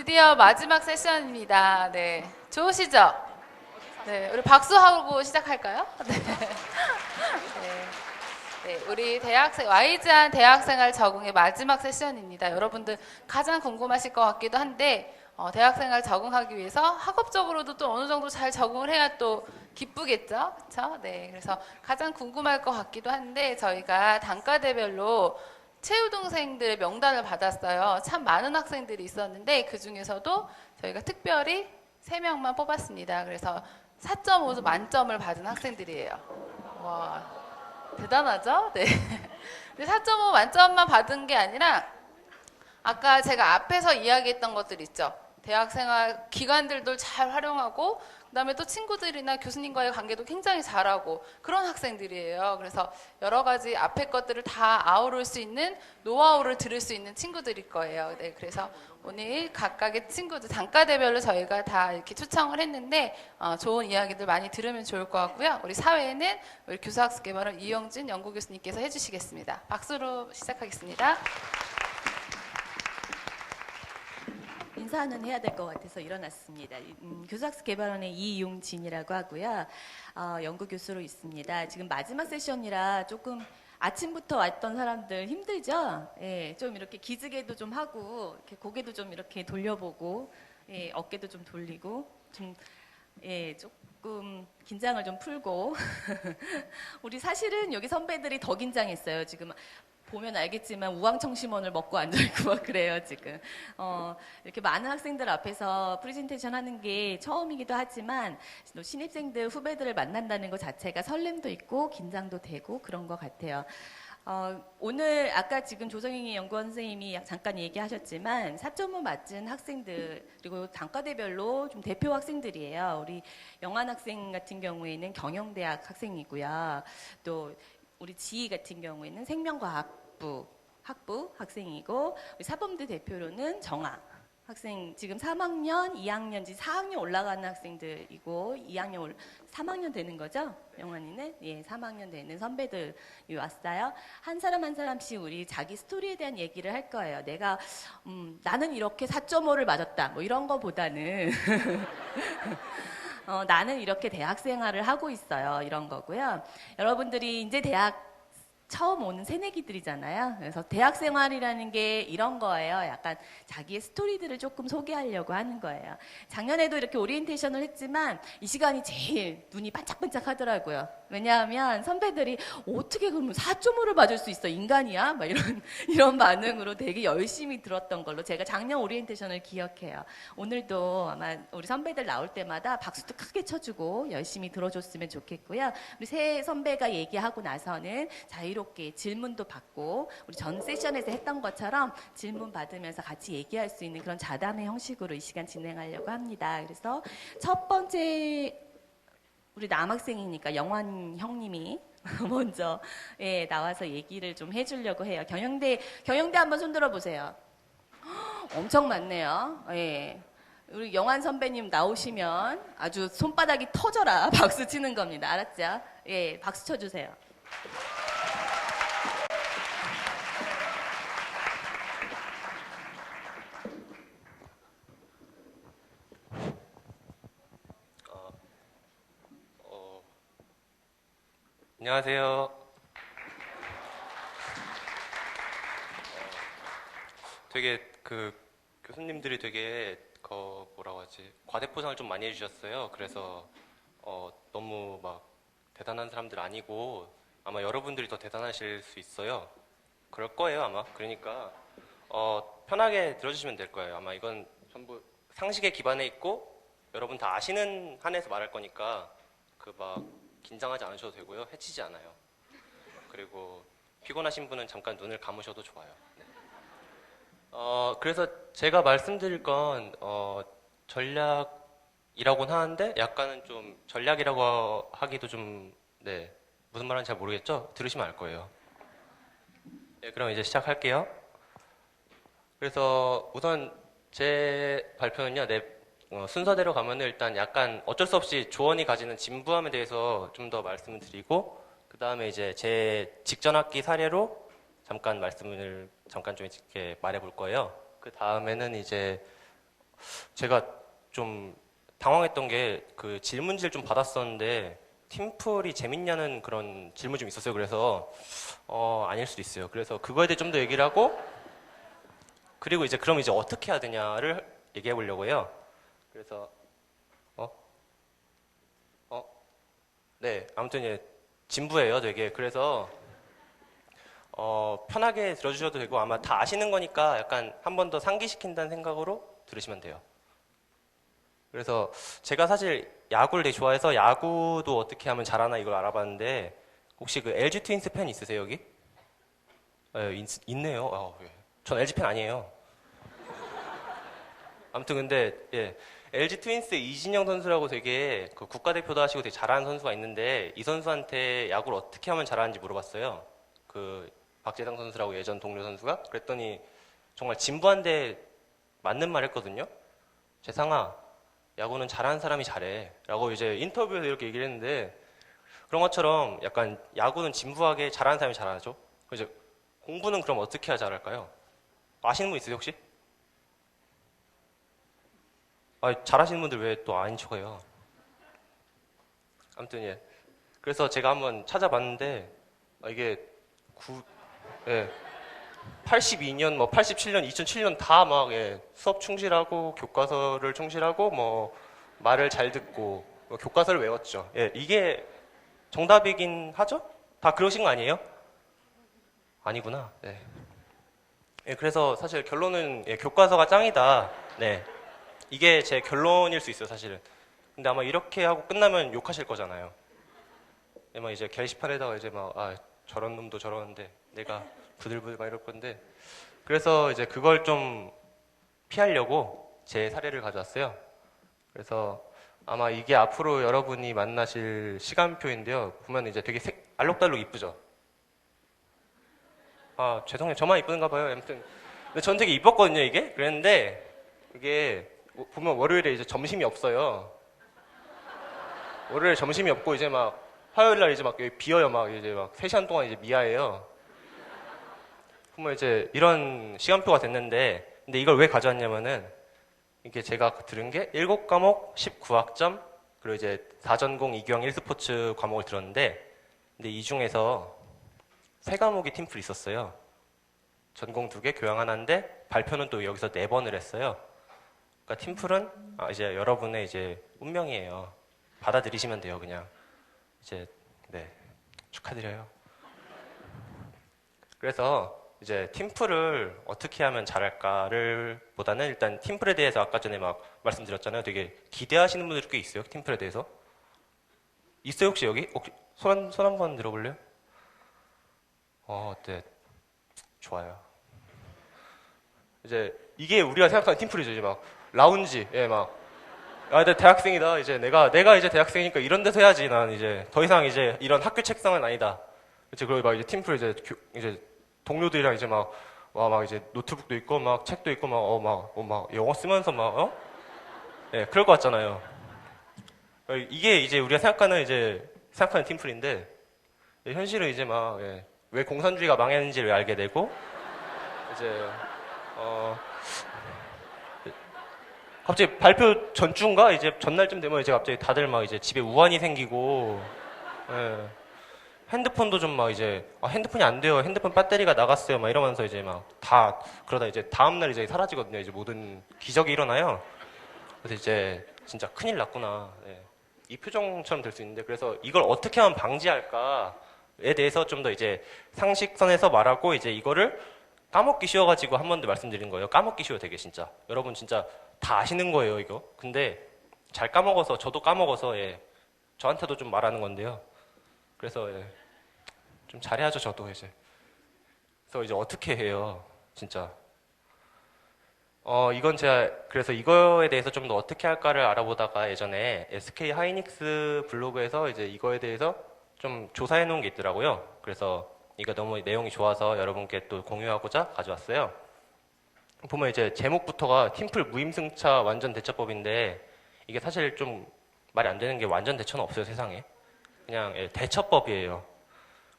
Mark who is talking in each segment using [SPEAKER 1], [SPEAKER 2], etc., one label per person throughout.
[SPEAKER 1] 드디어 마지막 세션입니다. 네, 좋으시죠? 네, 우리 박수하고 시작할까요? 네. 네. 네, 우리 대학생, 와이즈한 대학생활 적응의 마지막 세션입니다. 여러분들 가장 궁금하실 것 같기도 한데, 대학생활 적응하기 위해서 학업적으로도 또 어느 정도 잘 적응을 해야 또 기쁘겠죠? 그쵸? 네, 그래서 가장 궁금할 것 같기도 한데, 저희가 단과대별로 체우동생들의 명단을 받았어요. 참 많은 학생들이 있었는데, 그 중에서도 저희가 특별히 3명만 뽑았습니다. 그래서 4.5 만점을 받은 학생들이에요. 와, 대단하죠? 네. 근데 4.5 만점만 받은 게 아니라 아까 제가 앞에서 이야기했던 것들 있죠. 대학생활 기간들도 잘 활용하고 그다음에 또 친구들이나 교수님과의 관계도 굉장히 잘하고 그런 학생들이에요. 그래서 여러 가지 앞에 것들을 다 아우를 수 있는 노하우를 들을 수 있는 친구들일 거예요. 네, 그래서 오늘 각각의 친구들 단과대별로 저희가 다 이렇게 초청을 했는데 좋은 이야기들 많이 들으면 좋을 것 같고요. 우리 사회에는 우리 교수학습개발원 이영진 연구교수님께서 해주시겠습니다. 박수로 시작하겠습니다.
[SPEAKER 2] 인사는 해야 될 것 같아서 일어났습니다. 교수학습개발원의 이용진이라고 하고요. 연구교수로 있습니다. 지금 마지막 세션이라 조금 아침부터 왔던 사람들 힘들죠? 예, 좀 이렇게 기지개도 좀 하고 이렇게 고개도 좀 이렇게 돌려보고 예, 어깨도 좀 돌리고 좀 예, 조금 긴장을 좀 풀고 우리 사실은 여기 선배들이 더 긴장했어요. 지금 보면 알겠지만 우황청심원을 먹고 앉아있고 막 그래요 지금. 이렇게 많은 학생들 앞에서 프레젠테이션 하는 게 처음이기도 하지만 신입생들 후배들을 만난다는 것 자체가 설렘도 있고 긴장도 되고 그런 것 같아요. 오늘 아까 지금 조성희 연구원 선생님이 잠깐 얘기하셨지만 4.5 맞은 학생들 그리고 단과대별로 좀 대표 학생들이에요. 우리 영환 학생 같은 경우에는 경영대학 학생이고요. 또 우리 지희 같은 경우에는 생명과학부 학부 학생이고 우리 사범대 대표로는 정아 학생 지금 3학년, 2학년, 이제 4학년 올라가는 학생들이고 3학년 되는 거죠? 영환이는? 예, 3학년 되는 선배들이 왔어요. 한 사람 한 사람씩 우리 자기 스토리에 대한 얘기를 할 거예요. 내가 나는 이렇게 4.5를 맞았다. 뭐 이런 거보다는 나는 이렇게 대학 생활을 하고 있어요. 이런 거고요. 여러분들이 이제 대학 처음 오는 새내기들이잖아요. 그래서 대학 생활이라는 게 이런 거예요. 약간 자기의 스토리들을 조금 소개하려고 하는 거예요. 작년에도 이렇게 오리엔테이션을 했지만 이 시간이 제일 눈이 반짝반짝 하더라고요. 왜냐하면 선배들이 어떻게 그러면 4.5를 맞을 수 있어? 인간이야? 막 이런 반응으로 되게 열심히 들었던 걸로 제가 작년 오리엔테이션을 기억해요. 오늘도 아마 우리 선배들 나올 때마다 박수도 크게 쳐주고 열심히 들어줬으면 좋겠고요. 우리 새 선배가 얘기하고 나서는 자유롭게 질문도 받고 우리 전 세션에서 했던 것처럼 질문 받으면서 같이 얘기할 수 있는 그런 자담의 형식으로 이 시간 진행하려고 합니다. 그래서 첫 번째 우리 남학생이니까 영환 형님이 먼저 예, 나와서 얘기를 좀 해주려고 해요. 경영대 한번 손들어 보세요. 엄청 많네요. 예. 우리 영환 선배님 나오시면 아주 손바닥이 터져라 박수 치는 겁니다. 알았죠? 예, 박수 쳐주세요.
[SPEAKER 3] 안녕하세요. 되게 교수님들이 되게 뭐라고 하지 과대포장을 좀 많이 해주셨어요. 그래서 너무 막 대단한 사람들 아니고 아마 여러분들이 더 대단하실 수 있어요. 그럴 거예요 아마. 그러니까 편하게 들어주시면 될 거예요. 아마 이건 전부 상식에 기반해 있고 여러분 다 아시는 한에서 말할 거니까 막 긴장하지 않으셔도 되고요. 해치지 않아요. 그리고 피곤하신 분은 잠깐 눈을 감으셔도 좋아요. 네. 그래서 제가 말씀드릴 건 전략이라고는 하는데 약간은 좀 전략이라고 하기도 좀 네, 무슨 말인지 잘 모르겠죠? 들으시면 알 거예요. 네, 그럼 이제 시작할게요. 그래서 우선 제 발표는요. 순서대로 가면 일단 약간 어쩔 수 없이 조언이 가지는 진부함에 대해서 좀 더 말씀을 드리고 그 다음에 이제 제 직전 학기 사례로 잠깐 좀 이렇게 말해볼 거예요. 그 다음에는 이제 제가 좀 당황했던 게 그 질문지를 좀 받았었는데 팀플이 재밌냐는 그런 질문이 좀 있었어요. 그래서 아닐 수도 있어요. 그래서 그거에 대해 좀 더 얘기를 하고 그리고 이제 그럼 이제 어떻게 해야 되냐를 얘기해 보려고 해요. 그래서 네, 아무튼 예, 진부예요, 되게. 그래서 편하게 들어주셔도 되고 아마 다 아시는 거니까 약간 한 번 더 상기시킨다는 생각으로 들으시면 돼요. 그래서 제가 사실 야구를 되게 좋아해서 야구도 어떻게 하면 잘하나 이걸 알아봤는데 혹시 그 LG 트윈스 팬 있으세요, 여기? 있네요. 예. 전 LG 팬 아니에요. 아무튼 근데 예, LG 트윈스 이진영 선수라고 되게 그 국가대표도 하시고 되게 잘하는 선수가 있는데 이 선수한테 야구를 어떻게 하면 잘하는지 물어봤어요. 그 박재상 선수라고 예전 동료 선수가 그랬더니 정말 진부한데 맞는 말 했거든요. 재상아, 야구는 잘하는 사람이 잘해 라고 이제 인터뷰에서 이렇게 얘기를 했는데 그런 것처럼 약간 야구는 진부하게 잘하는 사람이 잘하죠. 이제 공부는 그럼 어떻게 해야 잘할까요? 아시는 분 있으세요 혹시? 잘하시는 분들 왜 또 아닌 척해요? 아무튼 예. 그래서 제가 한번 찾아봤는데 이게 예. 82년, 뭐 87년, 2007년 다 막 수업 충실하고 교과서를 충실하고 뭐 말을 잘 듣고 교과서를 외웠죠. 예, 이게 정답이긴 하죠? 다 그러신 거 아니에요? 아니구나. 네. 예, 그래서 사실 결론은 교과서가 짱이다. 네. 이게 제 결론일 수 있어요, 사실은. 근데 아마 이렇게 하고 끝나면 욕하실 거잖아요. 막 이제 게시판에다가 이제 막 저런 놈도 저러는데 내가 부들부들 막 이럴 건데 그래서 이제 그걸 좀 피하려고 제 사례를 가져왔어요. 그래서 아마 이게 앞으로 여러분이 만나실 시간표인데요. 보면 이제 되게 알록달록 이쁘죠? 죄송해요. 저만 이쁜가 봐요. 아무튼 근데 전 되게 이뻤거든요, 이게. 그랬는데 이게 보면 월요일에 이제 점심이 없어요. 월요일에 점심이 없고 이제 막 화요일 날 이제 막 여기 비어요. 막 이제 막 3시간 동안 이제 미아예요. 보면 이제 이런 시간표가 됐는데 근데 이걸 왜 가져왔냐면은 이게 제가 들은 게 7과목 19학점 그리고 이제 4전공 2교양 1스포츠 과목을 들었는데 근데 이 중에서 3과목이 팀플이 있었어요. 전공 2개, 교양 하나인데 발표는 또 여기서 4번을 했어요. 그러니까 팀플은 이제 여러분의 이제 운명이에요. 받아들이시면 돼요, 그냥. 이제 네, 축하드려요. 그래서 이제 팀플을 어떻게 하면 잘할까를 보다는 일단 팀플에 대해서 아까 전에 막 말씀드렸잖아요. 되게 기대하시는 분들이 꽤 있어요. 팀플에 대해서. 있어요 혹시 여기? 혹시 손 한번 들어볼래요? 네. 좋아요. 이제 이게 우리가 생각하는 팀플이죠. 이제 막 라운지, 막 내 대학생이다. 이제 내가 이제 대학생이니까 이런 데서 해야지. 난 이제 더 이상 이제 이런 학교 책상은 아니다. 그치, 그리고 막 이제 팀플 이제 동료들이랑 이제 막 이제 노트북도 있고 막 책도 있고 막 영어 쓰면서 그럴 것 같잖아요. 이게 이제 우리가 생각하는 팀플인데 현실은 이제 막 왜 공산주의가 망했는지를 알게 되고 이제 갑자기 발표 전주인가 이제 전날쯤 되면 이제 갑자기 다들 막 이제 집에 우환이 생기고 핸드폰도 좀 막 이제 핸드폰이 안 돼요. 핸드폰 배터리가 나갔어요. 막 이러면서 이제 막 다 그러다 이제 다음 날 이제 사라지거든요. 이제 모든 기적이 일어나요. 그래서 이제 진짜 큰일 났구나. 이 표정처럼 될 수 있는데 그래서 이걸 어떻게 하면 방지할까에 대해서 좀 더 이제 상식선에서 말하고 이제 이거를 까먹기 쉬워가지고 한 번 더 말씀드린 거예요. 까먹기 쉬워 되게 진짜. 여러분 진짜 다 아시는 거예요 이거. 근데 잘 까먹어서 저도 까먹어서 저한테도 좀 말하는 건데요. 그래서 좀 잘해야죠 저도 이제. 그래서 이제 어떻게 해요 진짜. 이건 제가 그래서 이거에 대해서 좀 더 어떻게 할까를 알아보다가 예전에 SK 하이닉스 블로그에서 이제 이거에 대해서 좀 조사해 놓은 게 있더라고요. 그래서 이거 너무 내용이 좋아서 여러분께 또 공유하고자 가져왔어요. 보면 이제 제목부터가 팀플 무임승차 완전 대처법인데 이게 사실 좀 말이 안 되는 게 완전 대처는 없어요 세상에. 그냥 대처법이에요.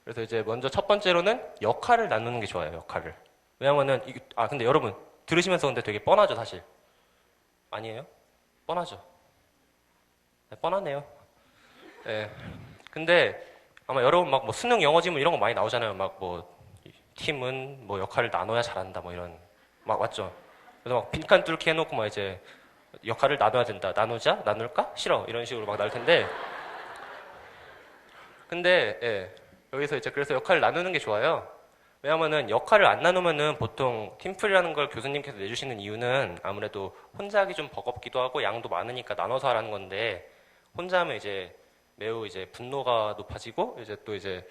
[SPEAKER 3] 그래서 이제 먼저 첫 번째로는 역할을 나누는 게 좋아요. 역할을. 왜냐면은 근데 여러분 들으시면서 근데 되게 뻔하죠 사실. 아니에요? 뻔하죠. 네, 뻔하네요. 네. 근데 아마 여러분 막 뭐 수능 영어 지문 이런 거 많이 나오잖아요. 막 뭐 팀은 뭐 역할을 나눠야 잘한다 뭐 이런 막 맞죠? 그래서 막 빈칸 뚫기 해놓고 막 이제 역할을 나눠야 된다. 나누자? 나눌까? 싫어. 이런 식으로 막 나올 텐데. 근데 예, 여기서 이제 그래서 역할을 나누는 게 좋아요. 왜냐면은 역할을 안 나누면은 보통 팀플이라는 걸 교수님께서 내주시는 이유는 아무래도 혼자 하기 좀 버겁기도 하고 양도 많으니까 나눠서 하라는 건데 혼자 하면 이제 매우 이제 분노가 높아지고 이제 또 이제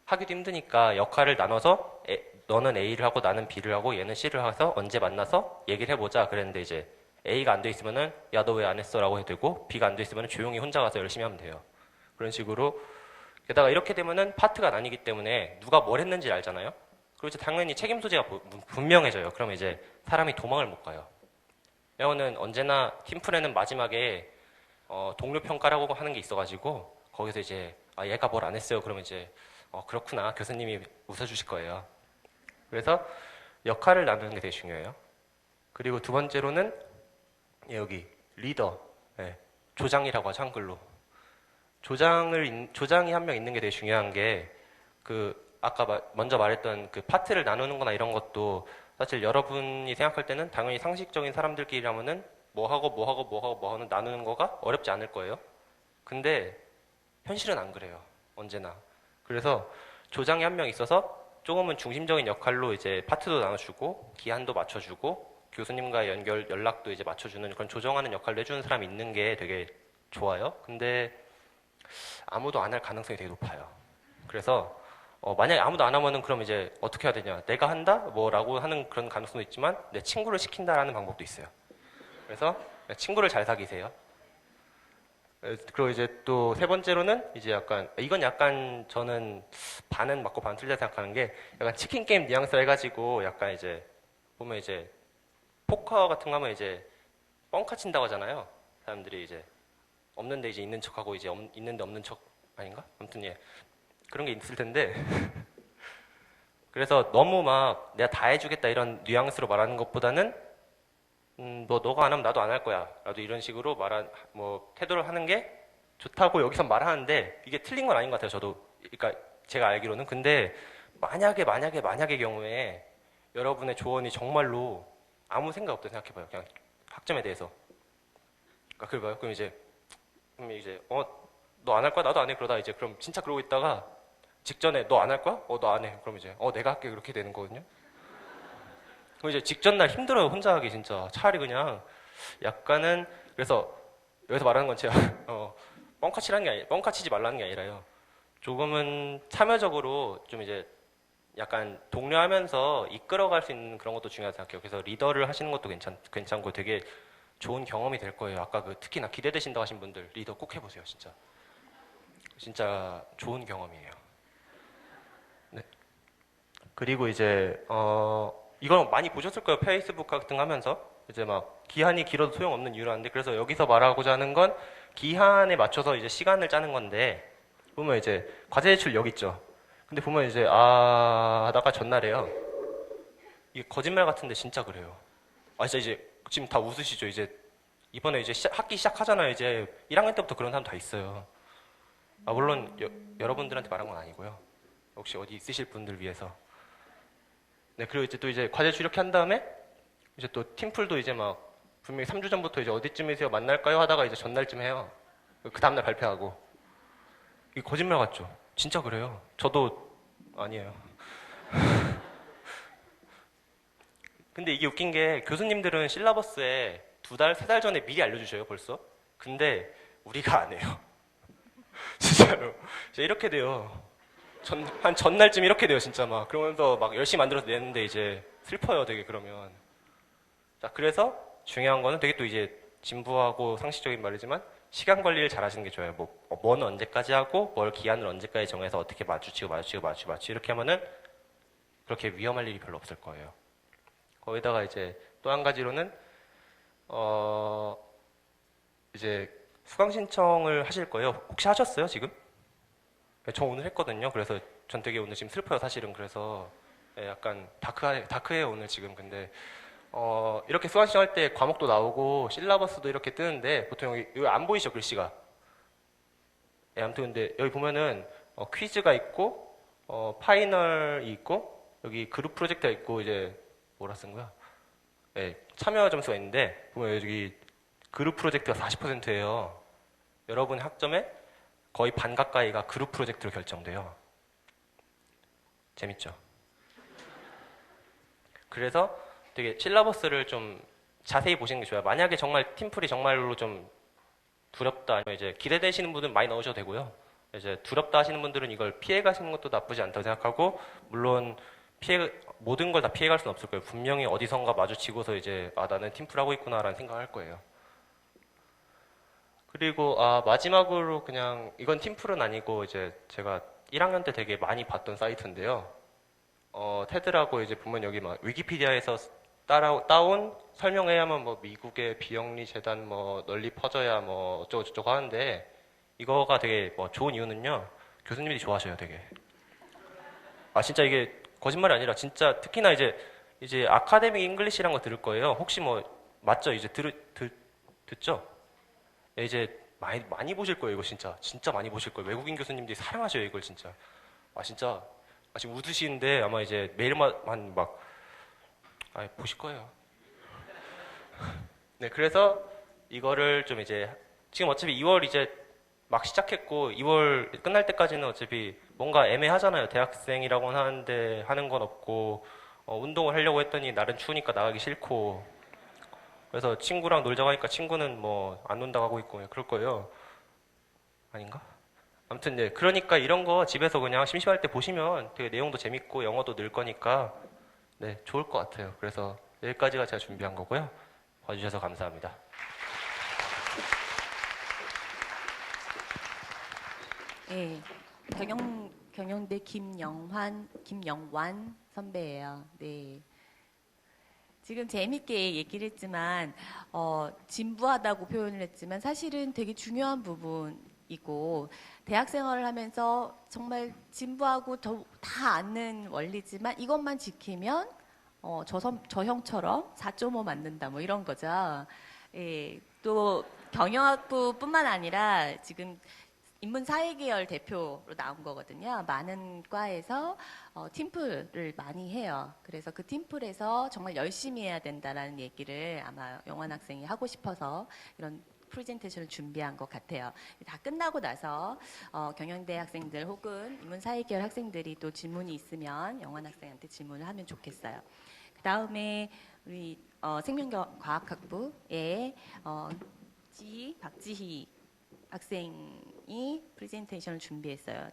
[SPEAKER 3] 하기도 힘드니까 역할을 나눠서 너는 A를 하고 나는 B를 하고 얘는 C를 해서 언제 만나서 얘기를 해보자 그랬는데 이제 A가 안 돼 있으면은 야 너 왜 안 했어 라고 해도 되고 B가 안 돼 있으면은 조용히 혼자 가서 열심히 하면 돼요. 그런 식으로 게다가 이렇게 되면은 파트가 나뉘기 때문에 누가 뭘 했는지 알잖아요. 그리고 이제 당연히 책임 소재가 분명해져요. 그러면 이제 사람이 도망을 못 가요. 왜냐면은 언제나 팀플에는 마지막에 동료 평가라고 하는 게 있어가지고 거기서 이제 아 얘가 뭘 안 했어요. 그러면 이제 그렇구나 교수님이 웃어주실 거예요. 그래서 역할을 나누는 게 되게 중요해요. 그리고 두 번째로는 여기 리더, 예, 조장이라고 하죠 한글로. 조장이 한 명 있는 게 되게 중요한 게 아까 먼저 말했던 그 파트를 나누는 거나 이런 것도 사실 여러분이 생각할 때는 당연히 상식적인 사람들끼리라면은 뭐 하고 뭐 하고 뭐 하고 뭐 하는 나누는 거가 어렵지 않을 거예요. 근데 현실은 안 그래요. 언제나. 그래서 조장이 한 명 있어서 조금은 중심적인 역할로 이제 파트도 나눠주고 기한도 맞춰주고 교수님과의 연락도 이제 맞춰주는 그런 조정하는 역할을 해주는 사람이 있는 게 되게 좋아요. 근데 아무도 안 할 가능성이 되게 높아요. 그래서 만약에 아무도 안 하면은 그럼 이제 어떻게 해야 되냐? 내가 한다? 뭐라고 하는 그런 가능성도 있지만 내 친구를 시킨다라는 방법도 있어요. 그래서 친구를 잘 사귀세요. 그리고 이제 또 세 번째로는 이제 이건 약간 저는 반은 맞고 반 틀리다 생각하는 게 약간 치킨 게임 뉘앙스를 해가지고 약간 이제 보면 이제 포커 같은 거 하면 이제 뻥카 친다고 하잖아요. 사람들이 이제 없는데 이제 있는 척하고 이제 있는데 없는 척 아닌가? 아무튼 예 그런 게 있을 텐데 그래서 너무 막 내가 다 해주겠다 이런 뉘앙스로 말하는 것보다는 뭐 너가 안 하면 나도 안 할 거야 라도 이런 식으로 태도를 하는 게 좋다고 여기서 말하는데 이게 틀린 건 아닌 것 같아요. 저도 그러니까 제가 알기로는. 근데 만약의 경우에 여러분의 조언이 정말로 아무 생각 없다 생각해봐요. 그냥 학점에 대해서. 그러니까 그래봐요. 그럼 이제 너 안 할 거야? 나도 안 해. 그러다 이제 그럼 진짜 그러고 있다가 직전에 너 안 할 거야? 너 안 해. 그럼 이제 내가 할게. 그렇게 되는 거거든요. 그럼 이제 직전 날 힘들어요. 혼자 하기 진짜. 차라리 그냥 약간은 그래서 여기서 말하는 건 제가 뻥카 치지 말라는 게 아니라요. 조금은 참여적으로 좀 이제 약간 독려하면서 이끌어갈 수 있는 그런 것도 중요하다고 생각해요. 그래서 리더를 하시는 것도 괜찮고 되게 좋은 경험이 될 거예요. 아까 특히나 기대되신다고 하신 분들 리더 꼭 해보세요. 진짜. 진짜 좋은 경험이에요. 네. 그리고 이제 이건 많이 보셨을 거예요. 페이스북 같은 거 하면서 이제 막 기한이 길어도 소용없는 이유라는데 그래서 여기서 말하고자 하는 건 기한에 맞춰서 이제 시간을 짜는 건데 보면 이제 과제 제출 여기 있죠. 근데 보면 이제 하다가 전날에요. 이게 거짓말 같은데 진짜 그래요. 진짜 이제 지금 다 웃으시죠. 이제 이번에 이제 학기 시작하잖아요. 이제 1학년 때부터 그런 사람 다 있어요. 물론 여러분들한테 말한 건 아니고요. 혹시 어디 있으실 분들 위해서. 네, 그리고 이제 또 이제 과제 이렇게 한 다음에 이제 또 팀플도 이제 막 분명히 3주 전부터 이제 어디쯤이세요? 만날까요? 하다가 이제 전날쯤 해요. 그 다음날 발표하고. 이게 거짓말 같죠? 진짜 그래요. 저도 아니에요. 근데 이게 웃긴 게 교수님들은 실라버스에 2달, 3달 전에 미리 알려주셔요, 벌써. 근데 우리가 안 해요. 진짜로. 진짜 이렇게 돼요. 한 전날쯤 이렇게 돼요, 진짜 막. 그러면서 막 열심히 만들어서 내는데 이제 슬퍼요, 되게 그러면. 자, 그래서 중요한 거는 되게 또 이제 진부하고 상식적인 말이지만 시간 관리를 잘 하시는 게 좋아요. 뭐는 언제까지 하고 뭘 기한을 언제까지 정해서 어떻게 마주치고 이렇게 하면은 그렇게 위험할 일이 별로 없을 거예요. 거기다가 이제 또 한 가지로는 이제 수강 신청을 하실 거예요. 혹시 하셨어요, 지금? 저 오늘 했거든요. 그래서 전 되게 오늘 지금 슬퍼요, 사실은. 그래서 약간 다크해요, 오늘 지금. 근데 이렇게 수강 신청할 때 과목도 나오고 실라버스도 이렇게 뜨는데 보통 여기 안 보이죠, 글씨가? 예, 아무튼 근데 여기 보면은 퀴즈가 있고 파이널이 있고 여기 그룹 프로젝트가 있고 이제 뭐라 쓴 거야? 예, 참여 점수가 있는데 보면 여기 그룹 프로젝트가 40%예요. 여러분 학점의 거의 반 가까이가 그룹 프로젝트로 결정돼요. 재밌죠? 그래서 되게 실라버스를 좀 자세히 보시는 게 좋아요. 만약에 정말 팀플이 정말로 좀 두렵다, 아니면 이제 기대되시는 분들은 많이 넣으셔도 되고요. 이제 두렵다 하시는 분들은 이걸 피해 가시는 것도 나쁘지 않다고 생각하고, 물론 모든 걸 다 피해 갈 수는 없을 거예요. 분명히 어디선가 마주치고서 이제 나는 팀플 하고 있구나라는 생각을 할 거예요. 그리고 마지막으로 그냥 이건 팀플은 아니고 이제 제가 1학년 때 되게 많이 봤던 사이트인데요. 테드라고 이제 보면 여기 막 위키피디아에서 따온 설명해야만 뭐 미국의 비영리 재단 뭐 널리 퍼져야 뭐 어쩌고 저쩌고 하는데, 이거가 되게 뭐 좋은 이유는요, 교수님들이 좋아하셔요, 되게. 진짜 이게 거짓말이 아니라 진짜 특히나 이제 아카데믹 잉글리시라는 거 들을 거예요. 혹시 뭐 맞죠? 이제 듣죠? 예, 이제 많이 보실 거예요, 이거 진짜 많이 보실 거예요. 외국인 교수님들이 사랑하셔요, 이걸 진짜. 진짜 지금 웃으시는데 아마 이제 매일만 막 보실 거예요. 네, 그래서 이거를 좀 이제 지금 어차피 2월 이제 막 시작했고 2월 끝날 때까지는 어차피 뭔가 애매하잖아요. 대학생이라고 하는데 하는 건 없고 운동을 하려고 했더니 날은 추우니까 나가기 싫고, 그래서 친구랑 놀자고 하니까 친구는 뭐 안 논다고 하고 있고 그럴 거예요. 아닌가? 아무튼 네, 그러니까 이런 거 집에서 그냥 심심할 때 보시면 되게 내용도 재밌고 영어도 늘 거니까 네, 좋을 것 같아요. 그래서 여기까지가 제가 준비한 거고요. 봐주셔서 감사합니다.
[SPEAKER 2] 네, 경영대 김영완 선배예요. 네. 지금 재밌게 얘기를 했지만 진부하다고 표현을 했지만 사실은 되게 중요한 부분이고, 대학 생활을 하면서 정말 진부하고 다 아는 원리지만 이것만 지키면 저 형처럼 4.5 맞는다 뭐 이런 거죠. 예, 또 경영학부뿐만 아니라 지금 인문사회계열 대표로 나온 거거든요. 많은 과에서 팀플을 많이 해요. 그래서 그 팀플에서 정말 열심히 해야 된다라는 얘기를 아마 영환 학생이 하고 싶어서 이런 프레젠테이션을 준비한 것 같아요. 다 끝나고 나서 경영대 학생들 혹은 인문사회계열 학생들이 또 질문이 있으면 영환 학생한테 질문을 하면 좋겠어요. 그 다음에 우리 생명과학학부의 박지희 학생이 프레젠테이션을 준비했어요.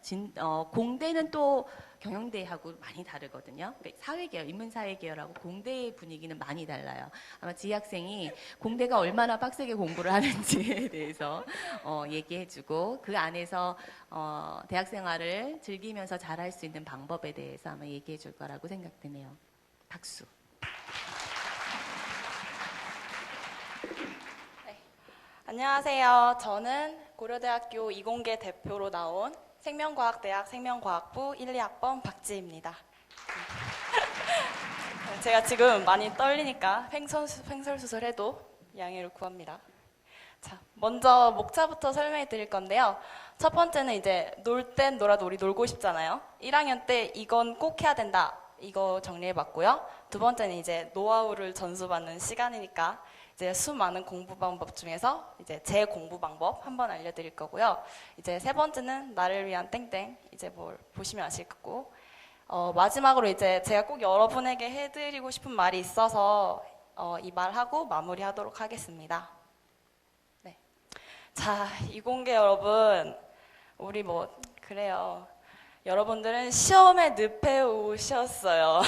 [SPEAKER 2] 공대는 또 경영대하고 많이 다르거든요. 그러니까 사회계열, 인문사회계열하고 공대의 분위기는 많이 달라요. 아마 지 학생이 공대가 얼마나 빡세게 공부를 하는지에 대해서 얘기해주고, 그 안에서 대학 생활을 즐기면서 잘할 수 있는 방법에 대해서 아마 얘기해줄 거라고 생각되네요. 박수.
[SPEAKER 4] 안녕하세요. 저는 고려대학교 이공계 대표로 나온 생명과학대학 생명과학부 1, 2학번 박지희입니다. 제가 지금 많이 떨리니까 횡설수설해도 양해를 구합니다. 자, 먼저 목차부터 설명해 드릴 건데요. 첫 번째는 이제 놀 땐 놀아도 우리 놀고 싶잖아요. 1학년 때 이건 꼭 해야 된다, 이거 정리해 봤고요. 두 번째는 이제 노하우를 전수받는 시간이니까 이제 수많은 공부 방법 중에서 이제 제 공부 방법 한번 알려드릴 거고요. 이제 세 번째는 나를 위한 땡땡, 이제 뭘 보시면 아실 거고, 마지막으로 이제 제가 꼭 여러분에게 해드리고 싶은 말이 있어서 이 말하고 마무리하도록 하겠습니다. 네. 자, 이공계 여러분, 우리 뭐 그래요. 여러분들은 시험에 늪에 오셨어요.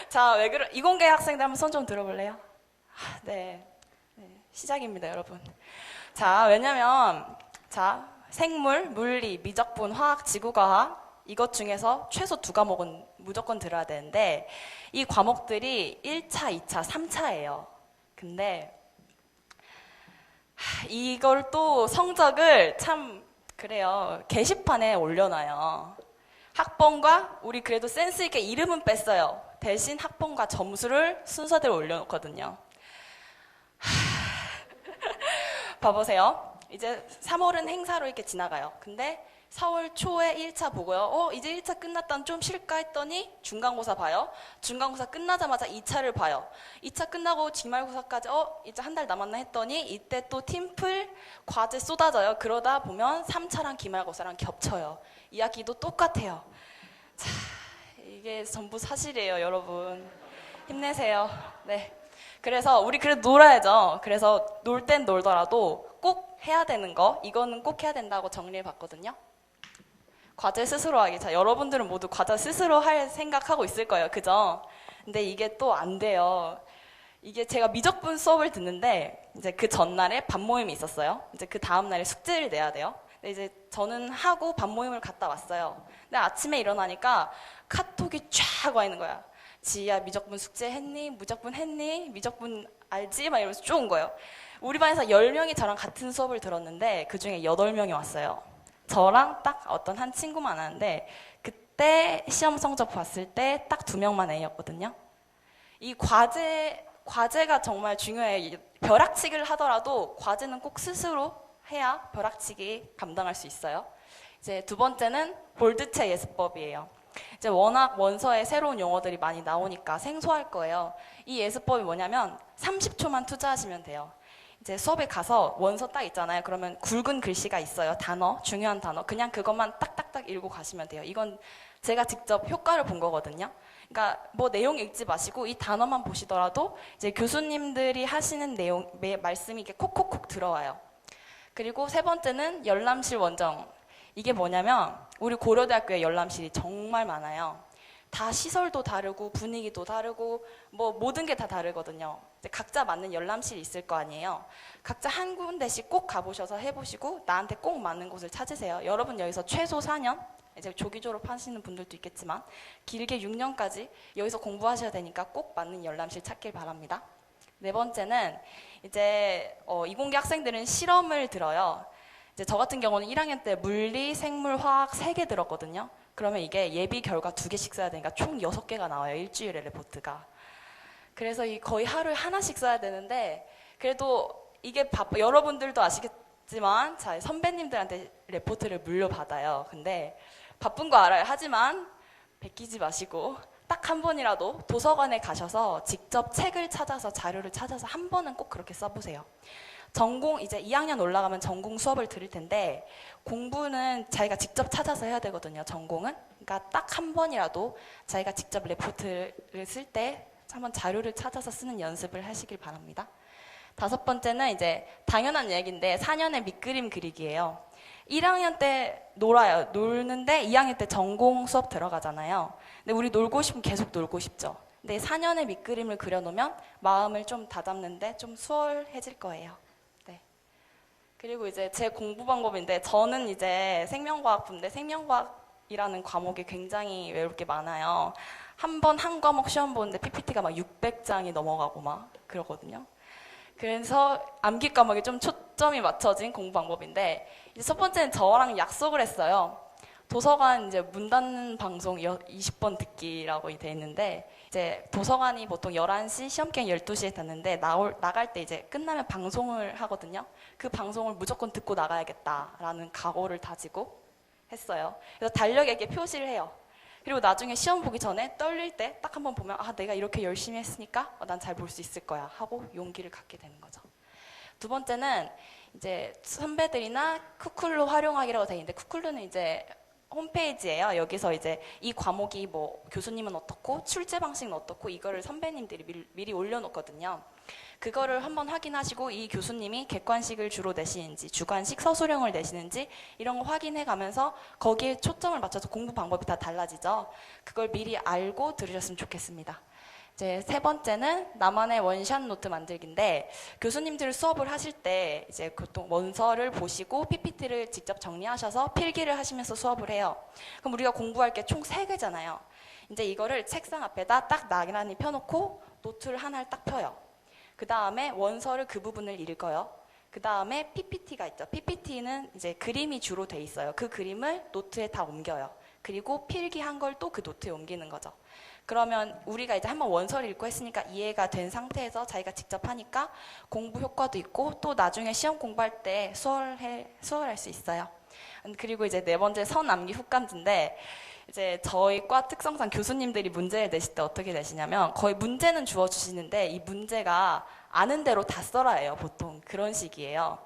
[SPEAKER 4] 자, 왜 그래? 이공계 학생들 한번 손 좀 들어볼래요? 네, 시작입니다, 여러분. 자, 왜냐면 생물, 물리, 미적분, 화학, 지구과학, 이것 중에서 최소 2과목은 무조건 들어야 되는데 이 과목들이 1차, 2차, 3차예요. 근데 이걸 또 성적을 참 그래요. 게시판에 올려놔요. 학번과 우리 그래도 센스 있게 이름은 뺐어요. 대신 학번과 점수를 순서대로 올려놓거든요. 봐보세요. 이제 3월은 행사로 이렇게 지나가요. 근데 4월 초에 1차 보고요. 이제 1차 끝났다 좀 쉴까 했더니 중간고사 봐요. 중간고사 끝나자마자 2차를 봐요. 2차 끝나고 기말고사까지 이제 한 달 남았나 했더니 이때 또 팀플 과제 쏟아져요. 그러다 보면 3차랑 기말고사랑 겹쳐요. 이 학기도 똑같아요. 자, 이게 전부 사실이에요, 여러분. 힘내세요. 네. 그래서 우리 그래도 놀아야죠. 그래서 놀 땐 놀더라도 꼭 해야 되는 거, 이거는 꼭 해야 된다고 정리해 봤거든요. 과제 스스로 하기. 자, 여러분들은 모두 과제 스스로 할 생각하고 있을 거예요. 그죠? 근데 이게 또 안 돼요. 이게 제가 미적분 수업을 듣는데 이제 그 전날에 반 모임이 있었어요. 이제 그 다음 날에 숙제를 내야 돼요. 근데 이제 저는 하고 반 모임을 갔다 왔어요. 근데 아침에 일어나니까 카톡이 쫙 와 있는 거야. 지희야, 미적분 숙제 했니? 무적분 했니? 미적분 알지? 막 이러면서 쭉 온 거예요. 우리 반에서 10명이 저랑 같은 수업을 들었는데 그중에 8명이 왔어요. 저랑 딱 어떤 한 친구만 왔는데 그때 시험 성적 봤을 때 딱 2명만 A였거든요. 이 과제가 정말 중요해요. 벼락치기를 하더라도 과제는 꼭 스스로 해야 벼락치기 감당할 수 있어요. 이제 두 번째는 볼드체 예습법이에요. 이제 워낙 원서에 새로운 용어들이 많이 나오니까 생소할 거예요. 이 예습법이 뭐냐면 30초만 투자하시면 돼요. 이제 수업에 가서 원서 딱 있잖아요. 그러면 굵은 글씨가 있어요. 단어, 중요한 단어. 그냥 그것만 딱딱딱 읽고 가시면 돼요. 이건 제가 직접 효과를 본 거거든요. 그러니까 뭐 내용 읽지 마시고 이 단어만 보시더라도 이제 교수님들이 하시는 내용, 말씀이 이렇게 콕콕콕 들어와요. 그리고 세 번째는 열람실 원정. 이게 뭐냐면 우리 고려대학교에 열람실이 정말 많아요. 다 시설도 다르고 분위기도 다르고 뭐 모든 게 다 다르거든요. 각자 맞는 열람실이 있을 거 아니에요. 각자 한 군데씩 꼭 가보셔서 해보시고 나한테 꼭 맞는 곳을 찾으세요. 여러분 여기서 최소 4년, 이제 조기 졸업하시는 분들도 있겠지만 길게 6년까지 여기서 공부하셔야 되니까 꼭 맞는 열람실 찾길 바랍니다. 네 번째는 이제 이공계 학생들은 실험을 들어요. 이제 저 같은 경우는 1학년 때 물리, 생물, 화학 3개 들었거든요. 그러면 이게 예비 결과 2개씩 써야 되니까 총 6개가 나와요. 일주일에 레포트가. 그래서 거의 하루에 하나씩 써야 되는데 그래도 이게 여러분들도 아시겠지만 자, 선배님들한테 레포트를 물려받아요. 근데 바쁜 거 알아요. 하지만 베끼지 마시고 딱 한 번이라도 도서관에 가셔서 직접 책을 찾아서 자료를 찾아서 한 번은 꼭 그렇게 써보세요. 전공 이제 2학년 올라가면 전공 수업을 들을 텐데 공부는 자기가 직접 찾아서 해야 되거든요. 전공은. 그러니까 딱 한 번이라도 자기가 직접 레포트를 쓸 때 한번 자료를 찾아서 쓰는 연습을 하시길 바랍니다. 5번째는 이제 당연한 얘기인데 4년의 밑그림 그리기예요. 1학년 때 놀아요. 놀는데 2학년 때 전공 수업 들어가잖아요. 근데 우리 놀고 싶으면 계속 놀고 싶죠. 근데 4년의 밑그림을 그려놓으면 마음을 좀 다잡는데 좀 수월해질 거예요. 네. 그리고 이제 제 공부 방법인데 저는 이제 생명과학부인데 생명과학이라는 과목이 굉장히 외울 게 많아요. 한 번 한 과목 시험 보는데 PPT가 막 600장이 넘어가고 막 그러거든요. 그래서 암기 과목에 좀 초점이 맞춰진 공부 방법인데 이제 첫 번째는 저랑 약속을 했어요. 도서관 이제 문 닫는 방송 20번 듣기라고 돼 있는데 이제 도서관이 보통 11시 시험 기간 12시에 닫는데 나갈 때 이제 끝나면 방송을 하거든요. 그 방송을 무조건 듣고 나가야겠다라는 각오를 다지고 했어요. 그래서 달력에 표시를 해요. 그리고 나중에 시험 보기 전에 떨릴 때 딱 한번 보면 아 내가 이렇게 열심히 했으니까 난 잘 볼 수 있을 거야 하고 용기를 갖게 되는 거죠. 두 번째는 이제 선배들이나 쿠쿨루 활용하기라고 돼 있는데 쿠쿨루는 이제 홈페이지예요. 여기서 이제 이 과목이 뭐 교수님은 어떻고 출제 방식은 어떻고 이거를 선배님들이 미리 올려놓거든요. 그거를 한번 확인하시고 이 교수님이 객관식을 주로 내시는지 주관식 서술형을 내시는지 이런 거 확인해 가면서 거기에 초점을 맞춰서 공부 방법이 다 달라지죠. 그걸 미리 알고 들으셨으면 좋겠습니다. 이제 세 번째는 나만의 원샷 노트 만들기인데 교수님들 수업을 하실 때 이제 보통 원서를 보시고 PPT를 직접 정리하셔서 필기를 하시면서 수업을 해요. 그럼 우리가 공부할 게 총 3개잖아요. 이제 이거를 책상 앞에다 딱 나란히 펴놓고 노트를 하나를 딱 펴요. 그 다음에 원서를 그 부분을 읽어요. 그 다음에 PPT가 있죠. PPT는 이제 그림이 주로 돼 있어요. 그 그림을 노트에 다 옮겨요. 그리고 필기한 걸 또 그 노트에 옮기는 거죠. 그러면 우리가 이제 한번 원서를 읽고 했으니까 이해가 된 상태에서 자기가 직접 하니까 공부 효과도 있고 또 나중에 시험 공부할 때 수월할 수 있어요. 그리고 이제 네 번째 선암기 훅감지인데 이제 저희 과 특성상 교수님들이 문제를 내실 때 어떻게 내시냐면 거의 문제는 주어주시는데 이 문제가 아는 대로 다 써라예요. 보통 그런 식이에요.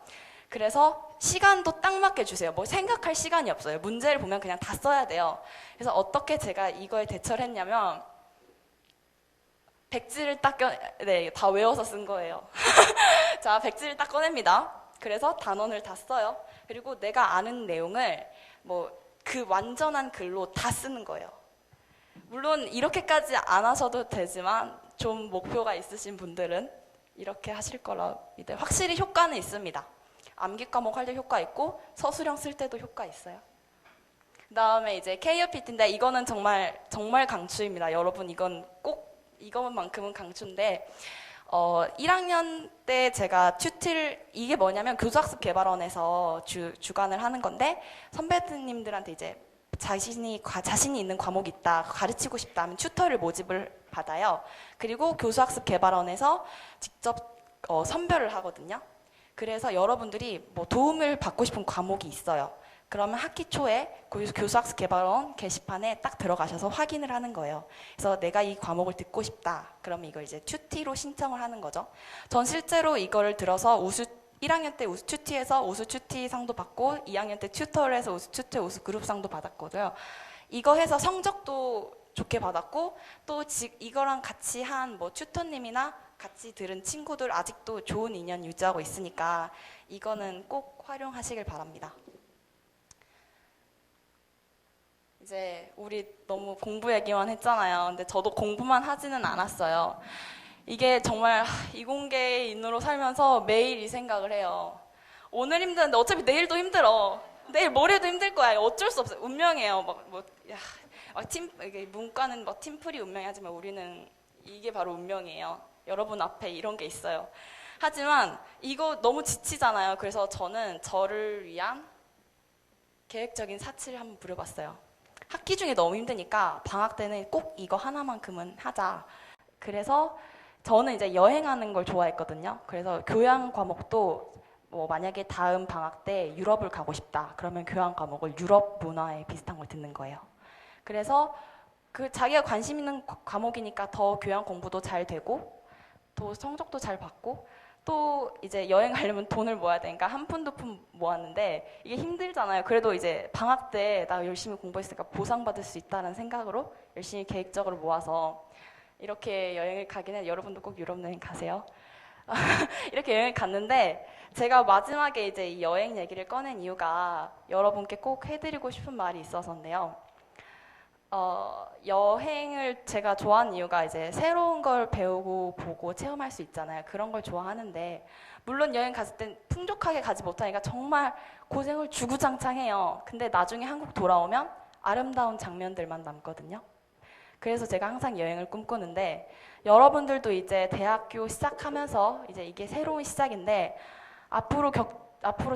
[SPEAKER 4] 그래서 시간도 딱 맞게 주세요. 뭐 생각할 시간이 없어요. 문제를 보면 그냥 다 써야 돼요. 그래서 어떻게 제가 이거에 대처를 했냐면 백지를 딱 네, 다 외워서 쓴 거예요. 자, 백지를 딱 꺼냅니다. 그래서 단원을 다 써요. 그리고 내가 아는 내용을 뭐 그 완전한 글로 다 쓰는 거예요. 물론 이렇게까지 안 하셔도 되지만 좀 목표가 있으신 분들은 이렇게 하실 거라 믿어요. 확실히 효과는 있습니다. 암기 과목 할 때 효과 있고 서술형 쓸 때도 효과 있어요. 그다음에 이제 KUPT인데 이거는 정말 강추입니다. 여러분 이건 꼭 이것만큼은 강추인데 1학년 때 제가 튜티를 이게 뭐냐면 교수학습 개발원에서 주관을 하는 건데 선배님들한테 이제 자신이 있는 과목이 있다 가르치고 싶다 하면 튜터를 모집을 받아요. 그리고 교수학습 개발원에서 직접 선별을 하거든요. 그래서 여러분들이 뭐 도움을 받고 싶은 과목이 있어요. 그러면 학기 초에 교수학습 개발원 게시판에 딱 들어가셔서 확인을 하는 거예요. 그래서 내가 이 과목을 듣고 싶다. 그러면 이걸 이제 튜티로 신청을 하는 거죠. 전 실제로 이거를 들어서 1학년 때 우수 튜티에서 우수 튜티 상도 받고 2학년 때 튜터를 해서 우수 튜티 우수 그룹상도 받았거든요. 이거 해서 성적도 좋게 받았고 또 이거랑 같이 한 뭐 튜터님이나 같이 들은 친구들 아직도 좋은 인연 유지하고 있으니까 이거는 꼭 활용하시길 바랍니다. 이제 우리 너무 공부 얘기만 했잖아요. 근데 저도 공부만 하지는 않았어요. 이게 정말 이공계인으로 살면서 매일 이 생각을 해요. 오늘 힘드는데 어차피 내일도 힘들어. 내일 모레도 힘들 거야. 어쩔 수 없어요. 운명이에요. 이게 문과는 뭐 팀플이 운명이지만 우리는 이게 바로 운명이에요. 여러분 앞에 이런 게 있어요. 하지만 이거 너무 지치잖아요. 그래서 저는 저를 위한 계획적인 사치를 한번 부려봤어요. 학기 중에 너무 힘드니까 방학 때는 꼭 이거 하나만큼은 하자. 그래서 저는 이제 여행하는 걸 좋아했거든요. 그래서 교양 과목도 뭐 만약에 다음 방학 때 유럽을 가고 싶다. 그러면 교양 과목을 유럽 문화에 비슷한 걸 듣는 거예요. 그래서 그 자기가 관심 있는 과목이니까 더 교양 공부도 잘 되고 또 성적도 잘 받고 또 이제 여행 가려면 돈을 모아야 되니까 한 푼 두 푼 모았는데 이게 힘들잖아요. 그래도 이제 방학 때 나 열심히 공부했으니까 보상받을 수 있다는 생각으로 열심히 계획적으로 모아서 이렇게 여행을 가긴 해요. 여러분도 꼭 유럽 여행 가세요. 이렇게 여행을 갔는데 제가 마지막에 이제 이 여행 얘기를 꺼낸 이유가 여러분께 꼭 해드리고 싶은 말이 있어서인데요. 여행을 제가 좋아하는 이유가 이제 새로운 걸 배우고 보고 체험할 수 있잖아요. 그런 걸 좋아하는데 물론 여행 갔을 땐 풍족하게 가지 못하니까 정말 고생을 주구장창해요. 근데 나중에 한국 돌아오면 아름다운 장면들만 남거든요. 그래서 제가 항상 여행을 꿈꾸는데 여러분들도 이제 대학교 시작하면서 이제 이게 새로운 시작인데 앞으로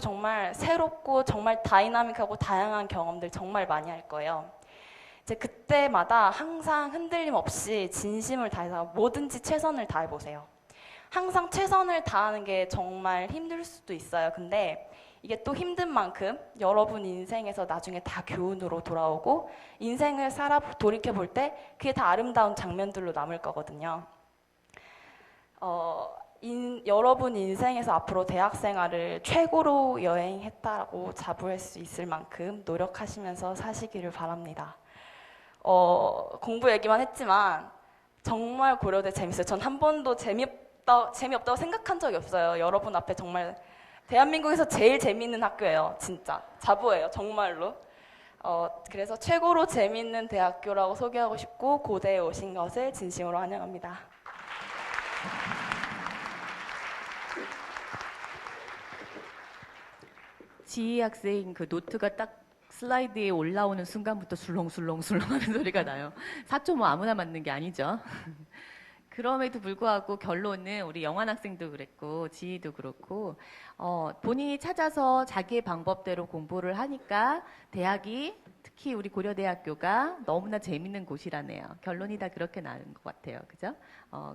[SPEAKER 4] 정말 새롭고 정말 다이나믹하고 다양한 경험들 정말 많이 할 거예요. 이제 그때마다 항상 흔들림 없이 진심을 다해서 뭐든지 최선을 다해보세요. 항상 최선을 다하는 게 정말 힘들 수도 있어요. 근데 이게 또 힘든 만큼 여러분 인생에서 나중에 다 교훈으로 돌아오고 인생을 돌이켜볼 때 그게 다 아름다운 장면들로 남을 거거든요. 여러분 인생에서 앞으로 대학 생활을 최고로 여행했다고 자부할 수 있을 만큼 노력하시면서 사시기를 바랍니다. 공부 얘기만 했지만 정말 고려대 재밌어요. 전 한 번도 재미없다고 생각한 적이 없어요. 여러분 앞에 정말 대한민국에서 제일 재미있는 학교예요. 진짜 자부해요. 정말로. 그래서 최고로 재미있는 대학교라고 소개하고 싶고 고대에 오신 것을 진심으로 환영합니다.
[SPEAKER 2] 지희 학생 그 노트가 딱 슬라이드에 올라오는 순간부터 술렁술렁술렁 하는 소리가 나요. 4.5 아무나 맞는 게 아니죠. 그럼에도 불구하고 결론은 우리 영환 학생도 그랬고 지희도 그렇고 본인이 찾아서 자기의 방법대로 공부를 하니까 대학이 특히 우리 고려대학교가 너무나 재밌는 곳이라네요. 결론이 다 그렇게 나는 것 같아요. 그죠?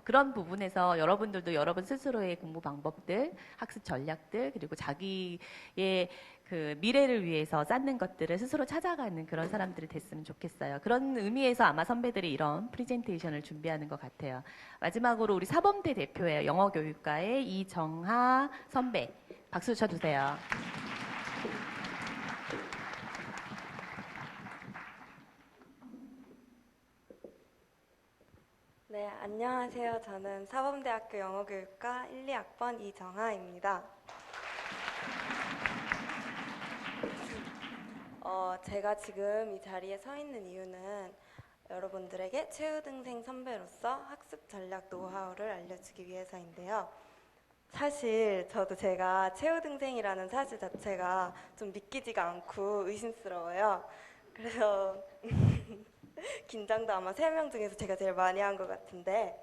[SPEAKER 2] 그런 부분에서 여러분들도 여러분 스스로의 공부 방법들, 학습 전략들, 그리고 자기의 그 미래를 위해서 쌓는 것들을 스스로 찾아가는 그런 사람들이 됐으면 좋겠어요. 그런 의미에서 아마 선배들이 이런 프레젠테이션을 준비하는 것 같아요. 마지막으로 우리 사범대 대표예요. 영어교육과의 이정하 선배. 박수 쳐주세요.
[SPEAKER 5] 네, 안녕하세요. 저는 사범대학교 영어교육과 1, 2학번 이정하입니다. 제가 지금 이 자리에 서 있는 이유는 여러분들에게 최우등생 선배로서 학습 전략 노하우를 알려주기 위해서인데요. 사실 저도 제가 최우등생이라는 사실 자체가 좀 믿기지가 않고 의심스러워요. 그래서 긴장도 아마 3명 중에서 제가 제일 많이 한 것 같은데,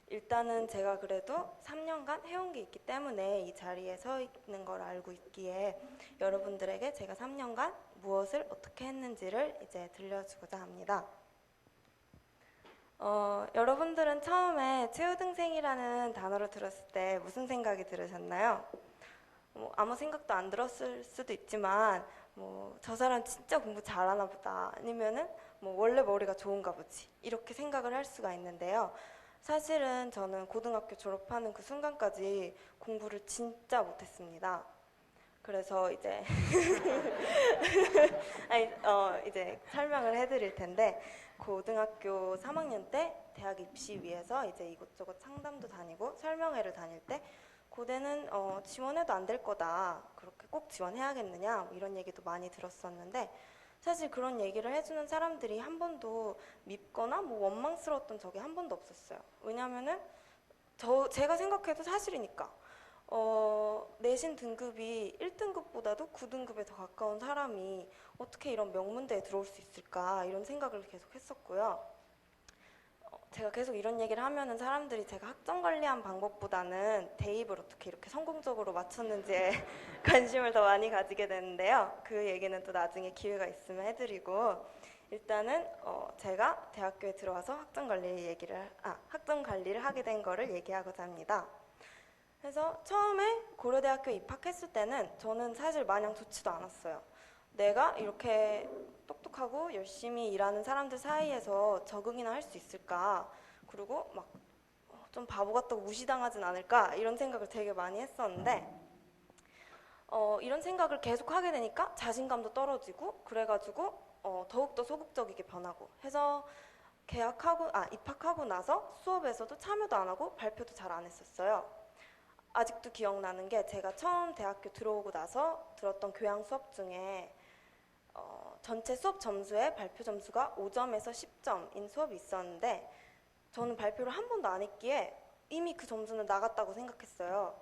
[SPEAKER 5] 일단은 제가 그래도 3년간 해온 게 있기 때문에 이 자리에 서 있는 걸 알고 있기에 여러분들에게 제가 3년간 무엇을 어떻게 했는지를 이제 들려주고자 합니다. 여러분들은 처음에 최우등생이라는 단어를 들었을 때 무슨 생각이 들으셨나요? 아무 생각도 안 들었을 수도 있지만 저 사람 진짜 공부 잘하나 보다, 아니면은 원래 머리가 좋은가 보지, 이렇게 생각을 할 수가 있는데요. 사실은 저는 고등학교 졸업하는 그 순간까지 공부를 진짜 못했습니다. 그래서 이제 이제 설명을 해드릴 텐데, 고등학교 3학년 때 대학 입시 위해서 이제 이곳저곳 상담도 다니고 설명회를 다닐 때 고대는 지원해도 안 될 거다, 그렇게 꼭 지원해야겠느냐, 이런 얘기도 많이 들었었는데, 사실 그런 얘기를 해주는 사람들이 한 번도 밉거나 원망스러웠던 적이 한 번도 없었어요. 왜냐면은 제가 생각해도 사실이니까. 내신 등급이 1등급보다도 9등급에 더 가까운 사람이 어떻게 이런 명문대에 들어올 수 있을까, 이런 생각을 계속 했었고요. 제가 계속 이런 얘기를 하면은 사람들이 제가 학점 관리한 방법보다는 대입을 어떻게 이렇게 성공적으로 마쳤는지에 관심을 더 많이 가지게 되는데요. 그 얘기는 또 나중에 기회가 있으면 해드리고, 일단은 제가 대학교에 들어와서 학점 관리를 하게 된 거를 얘기하고자 합니다. 그래서 처음에 고려대학교에 입학했을 때는 저는 사실 마냥 좋지도 않았어요. 내가 이렇게 똑똑하고 열심히 일하는 사람들 사이에서 적응이나 할 수 있을까, 그리고 막 좀 바보 같다고 무시당하진 않을까, 이런 생각을 되게 많이 했었는데, 이런 생각을 계속 하게 되니까 자신감도 떨어지고, 그래가지고 더욱더 소극적이게 변하고 해서 입학하고 나서 수업에서도 참여도 안 하고 발표도 잘 안 했었어요. 아직도 기억나는 게, 제가 처음 대학교 들어오고 나서 들었던 교양 수업 중에 전체 수업 점수에 발표 점수가 5점에서 10점인 수업이 있었는데, 저는 발표를 한 번도 안 했기에 이미 그 점수는 나갔다고 생각했어요.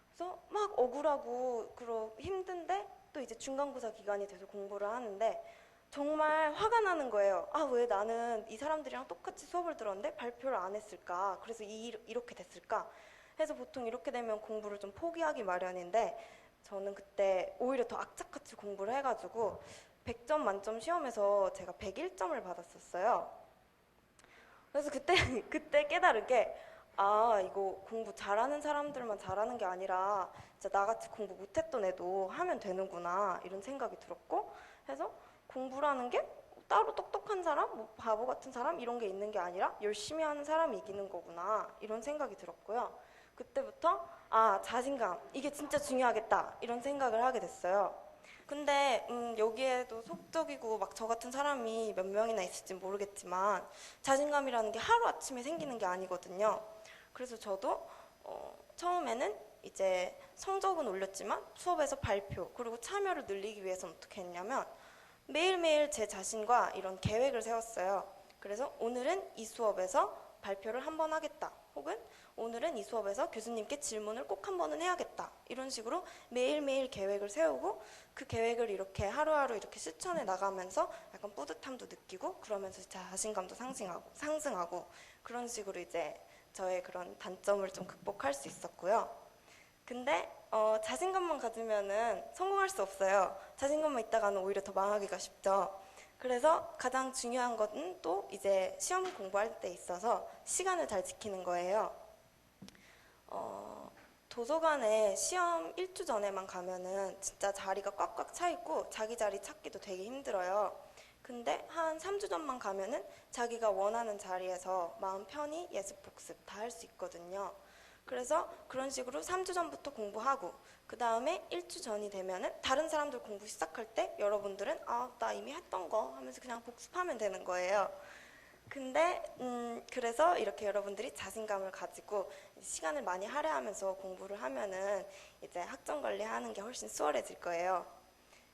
[SPEAKER 5] 그래서 막 억울하고 그리고 힘든데, 또 이제 중간고사 기간이 돼서 공부를 하는데 정말 화가 나는 거예요. 왜 나는 이 사람들이랑 똑같이 수업을 들었는데 발표를 안 했을까, 그래서 이렇게 됐을까 해서 보통 이렇게 되면 공부를 좀 포기하기 마련인데, 저는 그때 오히려 더 악착같이 공부를 해가지고 100점 만점 시험에서 제가 101점을 받았었어요. 그래서 그때 깨달은 게, 이거 공부 잘하는 사람들만 잘하는 게 아니라 진짜 나같이 공부 못했던 애도 하면 되는구나, 이런 생각이 들었고, 해서 공부라는 게 따로 똑똑한 사람, 바보 같은 사람, 이런 게 있는 게 아니라 열심히 하는 사람이 이기는 거구나, 이런 생각이 들었고요. 그때부터 자신감, 이게 진짜 중요하겠다, 이런 생각을 하게 됐어요. 근데 여기에도 속적이고 막 저 같은 사람이 몇 명이나 있을지 모르겠지만, 자신감이라는 게 하루아침에 생기는 게 아니거든요. 그래서 저도 처음에는 이제 성적은 올렸지만 수업에서 발표 그리고 참여를 늘리기 위해서는 어떻게 했냐면, 매일매일 제 자신과 이런 계획을 세웠어요. 그래서 오늘은 이 수업에서 발표를 한 번 하겠다, 혹은 오늘은 이 수업에서 교수님께 질문을 꼭 한 번은 해야겠다, 이런 식으로 매일매일 계획을 세우고, 그 계획을 이렇게 하루하루 이렇게 실천해 나가면서 약간 뿌듯함도 느끼고, 그러면서 자신감도 상승하고 그런 식으로 이제 저의 그런 단점을 좀 극복할 수 있었고요. 근데 자신감만 가지면은 성공할 수 없어요. 자신감만 있다가는 오히려 더 망하기가 쉽죠. 그래서 가장 중요한 것은 또 이제 시험 공부할 때 있어서 시간을 잘 지키는 거예요. 도서관에 시험 1주 전에만 가면은 진짜 자리가 꽉꽉 차 있고 자기 자리 찾기도 되게 힘들어요. 근데 한 3주 전만 가면은 자기가 원하는 자리에서 마음 편히 예습 복습 다 할 수 있거든요. 그래서 그런 식으로 3주 전부터 공부하고 그 다음에 1주 전이 되면은 다른 사람들 공부 시작할 때 여러분들은 나 이미 했던 거 하면서 그냥 복습하면 되는 거예요. 근데 그래서 이렇게 여러분들이 자신감을 가지고 시간을 많이 할애하면서 공부를 하면은 이제 학점 관리하는 게 훨씬 수월해질 거예요.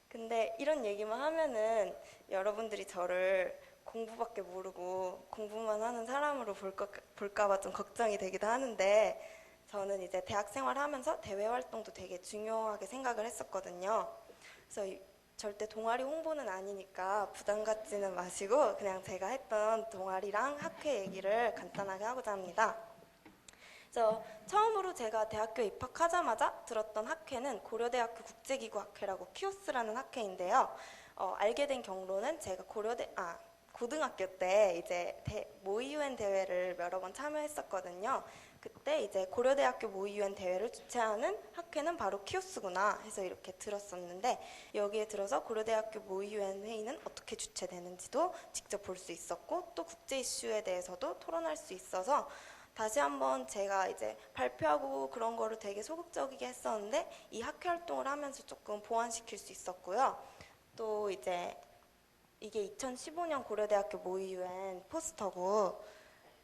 [SPEAKER 5] 근데 이런 얘기만 하면은 여러분들이 저를 공부밖에 모르고 공부만 하는 사람으로 볼까봐 좀 걱정이 되기도 하는데, 저는 이제 대학 생활하면서 대외 활동도 되게 중요하게 생각을 했었거든요. 그래서 절대 동아리 홍보는 아니니까 부담 갖지는 마시고 그냥 제가 했던 동아리랑 학회 얘기를 간단하게 하고자 합니다. 그래서 처음으로 제가 대학교에 입학하자마자 들었던 학회는 고려대학교 국제기구학회라고 키오스라는 학회인데요. 알게 된 경로는 제가 고등학교 때 이제 모의유엔 대회를 여러 번 참여했었거든요. 그때 이제 고려대학교 모의유엔 대회를 주최하는 학회는 바로 키오스구나 해서 이렇게 들었었는데, 여기에 들어서 고려대학교 모의유엔 회의는 어떻게 주최되는지도 직접 볼 수 있었고 또 국제 이슈에 대해서도 토론할 수 있어서 다시 한번 제가 이제 발표하고 그런 거를 되게 소극적이게 했었는데 이 학회 활동을 하면서 조금 보완시킬 수 있었고요. 또 이제 이게 2015년 고려대학교 모의유엔 포스터고,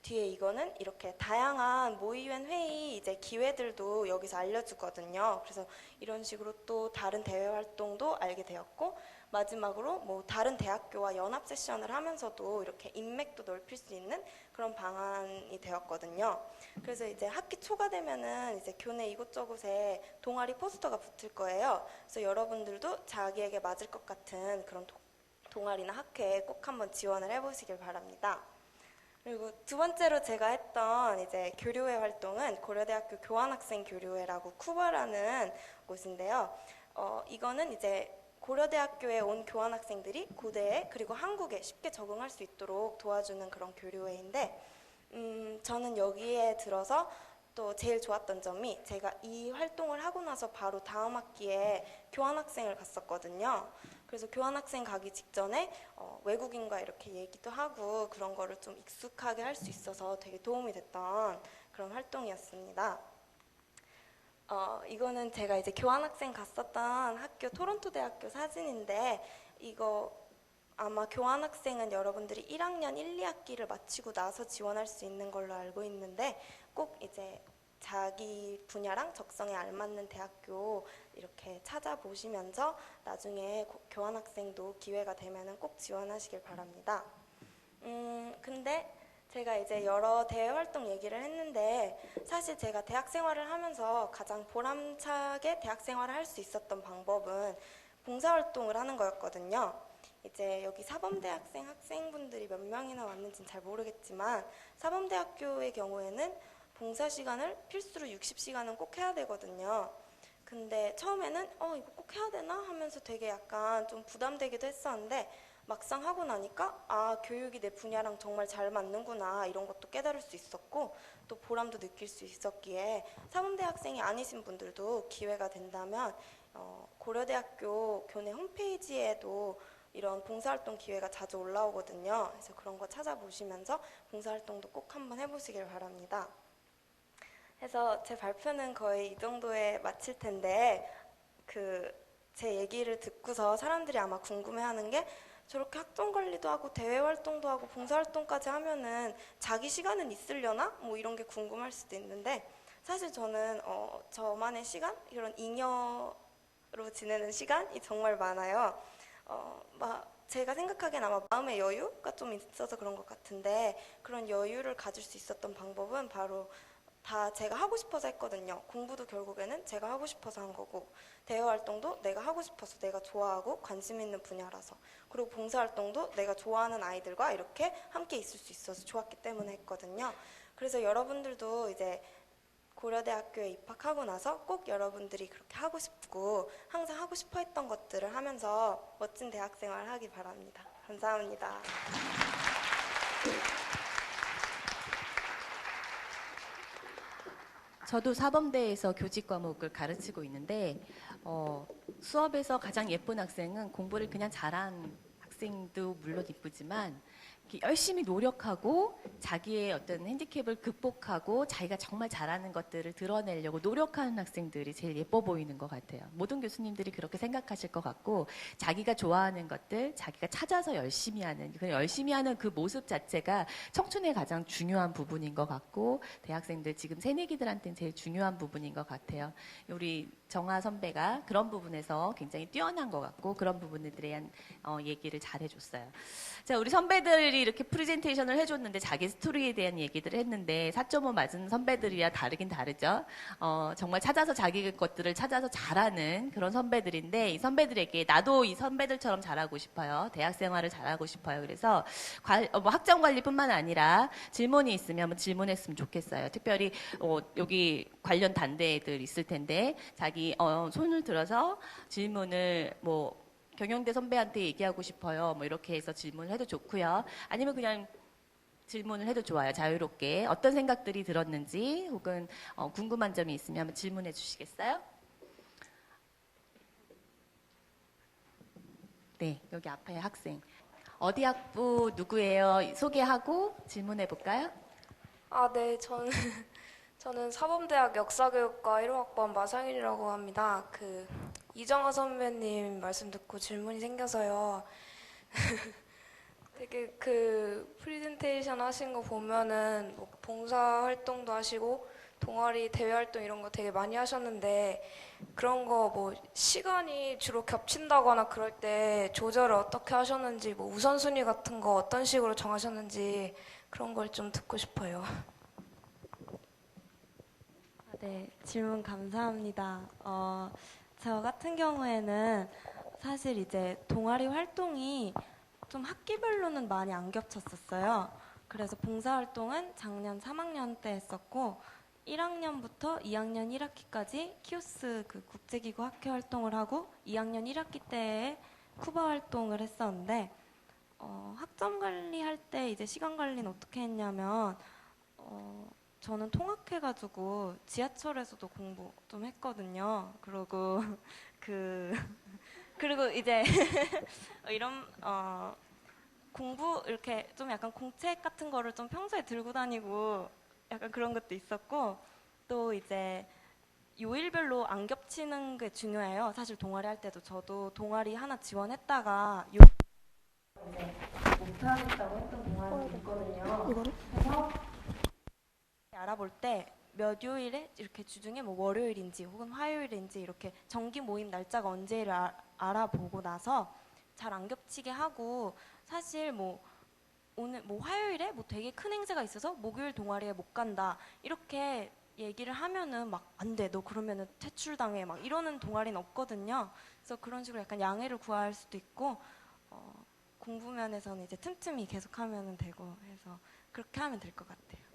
[SPEAKER 5] 뒤에 이거는 이렇게 다양한 모의유엔 회의 이제 기회들도 여기서 알려주거든요. 그래서 이런 식으로 또 다른 대외 활동도 알게 되었고, 마지막으로 뭐 다른 대학교와 연합 세션을 하면서도 이렇게 인맥도 넓힐 수 있는 그런 방안이 되었거든요. 그래서 이제 학기 초가 되면은 이제 교내 이곳저곳에 동아리 포스터가 붙을 거예요. 그래서 여러분들도 자기에게 맞을 것 같은 그런 동아리나 학회에 꼭 한번 지원을 해보시길 바랍니다. 그리고 두 번째로 제가 했던 이제 교류회 활동은 고려대학교 교환학생 교류회라고 쿠바라는 곳인데요. 이거는 이제 고려대학교에 온 교환학생들이 고대에 그리고 한국에 쉽게 적응할 수 있도록 도와주는 그런 교류회인데, 저는 여기에 들어서 또 제일 좋았던 점이 제가 이 활동을 하고 나서 바로 다음 학기에 교환학생을 갔었거든요. 그래서 교환학생 가기 직전에 외국인과 이렇게 얘기도 하고 그런 거를 좀 익숙하게 할 수 있어서 되게 도움이 됐던 그런 활동이었습니다. 이거는 제가 이제 교환학생 갔었던 학교 토론토 대학교 사진인데, 이거 아마 교환학생은 여러분들이 1학년 1, 2학기를 마치고 나서 지원할 수 있는 걸로 알고 있는데, 꼭 이제 자기 분야랑 적성에 알맞는 대학교 이렇게 찾아보시면서 나중에 교환학생도 기회가 되면은 꼭 지원하시길 바랍니다. 근데 제가 이제 여러 대외 활동 얘기를 했는데, 사실 제가 대학 생활을 하면서 가장 보람차게 대학 생활을 할 수 있었던 방법은 봉사활동을 하는 거였거든요. 이제 여기 사범대학생 학생분들이 몇 명이나 왔는지는 잘 모르겠지만, 사범대학교의 경우에는 봉사 시간을 필수로 60시간은 꼭 해야 되거든요. 근데 처음에는 이거 꼭 해야 되나 하면서 되게 약간 좀 부담되기도 했었는데, 막상 하고 나니까 교육이 내 분야랑 정말 잘 맞는구나 이런 것도 깨달을 수 있었고, 또 보람도 느낄 수 있었기에 사범대 학생이 아니신 분들도 기회가 된다면 고려대학교 교내 홈페이지에도 이런 봉사활동 기회가 자주 올라오거든요. 그래서 그런 거 찾아보시면서 봉사활동도 꼭 한번 해보시길 바랍니다. 그래서 제 발표는 거의 이 정도에 마칠 텐데, 제 얘기를 듣고서 사람들이 아마 궁금해하는 게, 저렇게 학점 관리도 하고 대외 활동도 하고 봉사활동까지 하면은 자기 시간은 있으려나? 뭐 이런 게 궁금할 수도 있는데, 사실 저는 저만의 시간? 이런 잉여로 지내는 시간이 정말 많아요. 제가 생각하기엔 아마 마음의 여유가 좀 있어서 그런 것 같은데, 그런 여유를 가질 수 있었던 방법은 바로 다 제가 하고 싶어서 했거든요. 공부도 결국에는 제가 하고 싶어서 한 거고, 대외 활동도 내가 하고 싶어서, 내가 좋아하고 관심 있는 분야라서, 그리고 봉사활동도 내가 좋아하는 아이들과 이렇게 함께 있을 수 있어서 좋았기 때문에 했거든요. 그래서 여러분들도 이제 고려대학교에 입학하고 나서 꼭 여러분들이 그렇게 하고 싶고 항상 하고 싶어 했던 것들을 하면서 멋진 대학생활 하기 바랍니다. 감사합니다.
[SPEAKER 2] 저도 사범대에서 교직 과목을 가르치고 있는데 수업에서 가장 예쁜 학생은 공부를 그냥 잘한 학생도 물론 이쁘지만 이렇게 열심히 노력하고 자기의 어떤 핸디캡을 극복하고 자기가 정말 잘하는 것들을 드러내려고 노력하는 학생들이 제일 예뻐 보이는 것 같아요. 모든 교수님들이 그렇게 생각하실 것 같고 자기가 좋아하는 것들, 자기가 찾아서 열심히 하는 그 모습 자체가 청춘의 가장 중요한 부분인 것 같고 대학생들 지금 새내기들한테는 제일 중요한 부분인 것 같아요. 우리 정아 선배가 그런 부분에서 굉장히 뛰어난 것 같고 그런 부분에 대한 얘기를 잘 해줬어요. 자, 우리 선배들이 이렇게 프레젠테이션을 해줬는데 자기 스토리에 대한 얘기들을 했는데 4.5 맞은 선배들이야 다르긴 다르죠. 정말 찾아서 자기 것들을 찾아서 잘하는 그런 선배들인데 이 선배들에게 나도 이 선배들처럼 잘하고 싶어요. 대학 생활을 잘하고 싶어요. 그래서 뭐 학점 관리뿐만 아니라 질문이 있으면 한번 질문했으면 좋겠어요. 특별히 여기 관련 단대들 있을 텐데 자기 손을 들어서 질문을 뭐 경영대 선배한테 얘기하고 싶어요. 뭐 이렇게 해서 질문을 해도 좋고요. 아니면 그냥 질문을 해도 좋아요. 자유롭게 어떤 생각들이 들었는지 혹은 궁금한 점이 있으면 한번 질문해 주시겠어요? 네, 여기 앞에 학생. 어디 학부 누구예요? 소개하고 질문해 볼까요?
[SPEAKER 6] 네, 저는 사범대학 역사교육과 1호학번 마상일이라고 합니다. 이정아 선배님 말씀 듣고 질문이 생겨서요. 되게 프레젠테이션 하신 거 보면은 뭐 봉사 활동도 하시고 동아리 대외 활동 이런 거 되게 많이 하셨는데 그런 거 뭐 시간이 주로 겹친다거나 그럴 때 조절을 어떻게 하셨는지 뭐 우선순위 같은 거 어떤 식으로 정하셨는지 그런 걸 좀 듣고 싶어요.
[SPEAKER 7] 네, 질문 감사합니다. 저 같은 경우에는 사실 이제 동아리 활동이 좀 학기별로는 많이 안 겹쳤었어요. 그래서 봉사활동은 작년 3학년 때 했었고 1학년부터 2학년 1학기까지 키오스 국제기구 학회 활동을 하고 2학년 1학기 때에 쿠바 활동을 했었는데 학점 관리할 때 이제 시간 관리는 어떻게 했냐면 저는 통학해가지고 지하철에서도 공부 좀 했거든요. 그리고 이제 이런 공부 이렇게 좀 약간 공책 같은 거를 좀 평소에 들고 다니고 약간 그런 것도 있었고 또 이제 요일별로 안 겹치는 게 중요해요. 사실 동아리 할 때도 저도 동아리 하나 지원했다가 못하겠다고 했던 동아리도 있거든요. 그래서 알아볼 때 몇 요일에 이렇게 주중에 뭐 월요일인지 혹은 화요일인지 이렇게 정기 모임 날짜가 언제를 알아보고 나서 잘 안 겹치게 하고 사실 뭐 오늘 뭐 화요일에 뭐 되게 큰 행사가 있어서 목요일 동아리에 못 간다 이렇게 얘기를 하면은 막 안 돼 너 그러면은 퇴출당해 막 이러는 동아리는 없거든요. 그래서 그런 식으로 약간 양해를 구할 수도 있고 공부 면에서는 이제 틈틈이 계속 하면 되고 해서 그렇게 하면 될 것 같아요.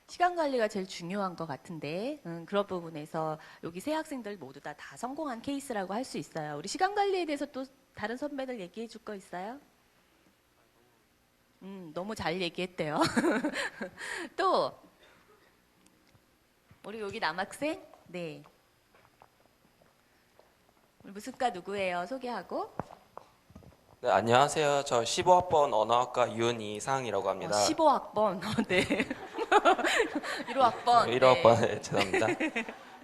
[SPEAKER 2] 시간 관리가 제일 중요한 것 같은데 그런 부분에서 여기 세 학생들 모두 다 성공한 케이스라고 할 수 있어요. 우리 시간 관리에 대해서 또 다른 선배들 얘기해 줄 거 있어요? 너무 잘 얘기했대요. 또 우리 여기 남학생? 네. 우리 무슨 과 누구예요? 소개하고.
[SPEAKER 8] 네, 안녕하세요. 저 15학번 언어학과 윤이상이라고 합니다.
[SPEAKER 2] 15학번. 네. 1호학번.
[SPEAKER 8] 1호학번 네. 죄송합니다.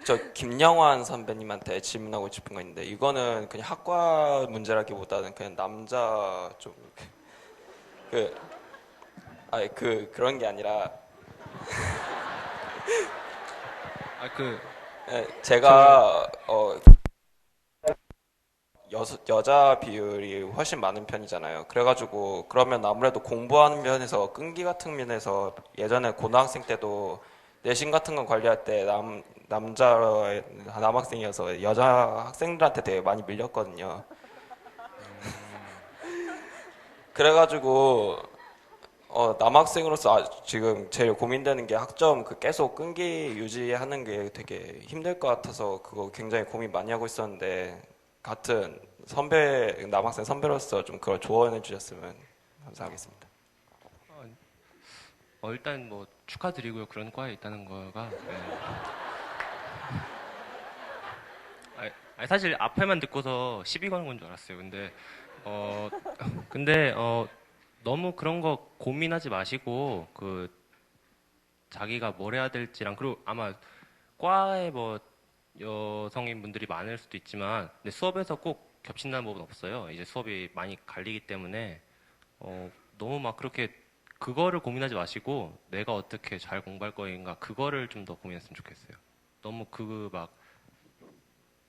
[SPEAKER 8] 저 김영환 선배님한테 질문하고 싶은 거 있는데 이거는 그냥 학과 문제라기보다는 그냥 남자 좀 그런 게 아니라 네, 제가 여자 비율이 훨씬 많은 편이잖아요. 그래가지고 그러면 아무래도 공부하는 면에서 끈기 같은 면에서 예전에 고등학생 때도 내신 같은 거 관리할 때 남학생이어서 여자 학생들한테 되게 많이 밀렸거든요. 그래가지고 남학생으로서 지금 제일 고민되는 게 학점 계속 끈기 유지하는 게 되게 힘들 것 같아서 그거 굉장히 고민 많이 하고 있었는데 같은 남학생 선배로서 좀 그걸 조언해 주셨으면 감사하겠습니다.
[SPEAKER 3] 일단 뭐 축하드리고요. 그런 과에 있다는 거가. 네. 아니, 사실 앞에만 듣고서 시비 거는 건 줄 알았어요. 근데 너무 그런 거 고민하지 마시고 자기가 뭘 해야 될지랑 그리고 아마 과에 뭐 여성인 분들이 많을 수도 있지만 근데 수업에서 꼭 겹친다는 법은 없어요. 이제 수업이 많이 갈리기 때문에 너무 막 그렇게 그거를 고민하지 마시고 내가 어떻게 잘 공부할 거인가 그거를 좀 더 고민했으면 좋겠어요. 너무 막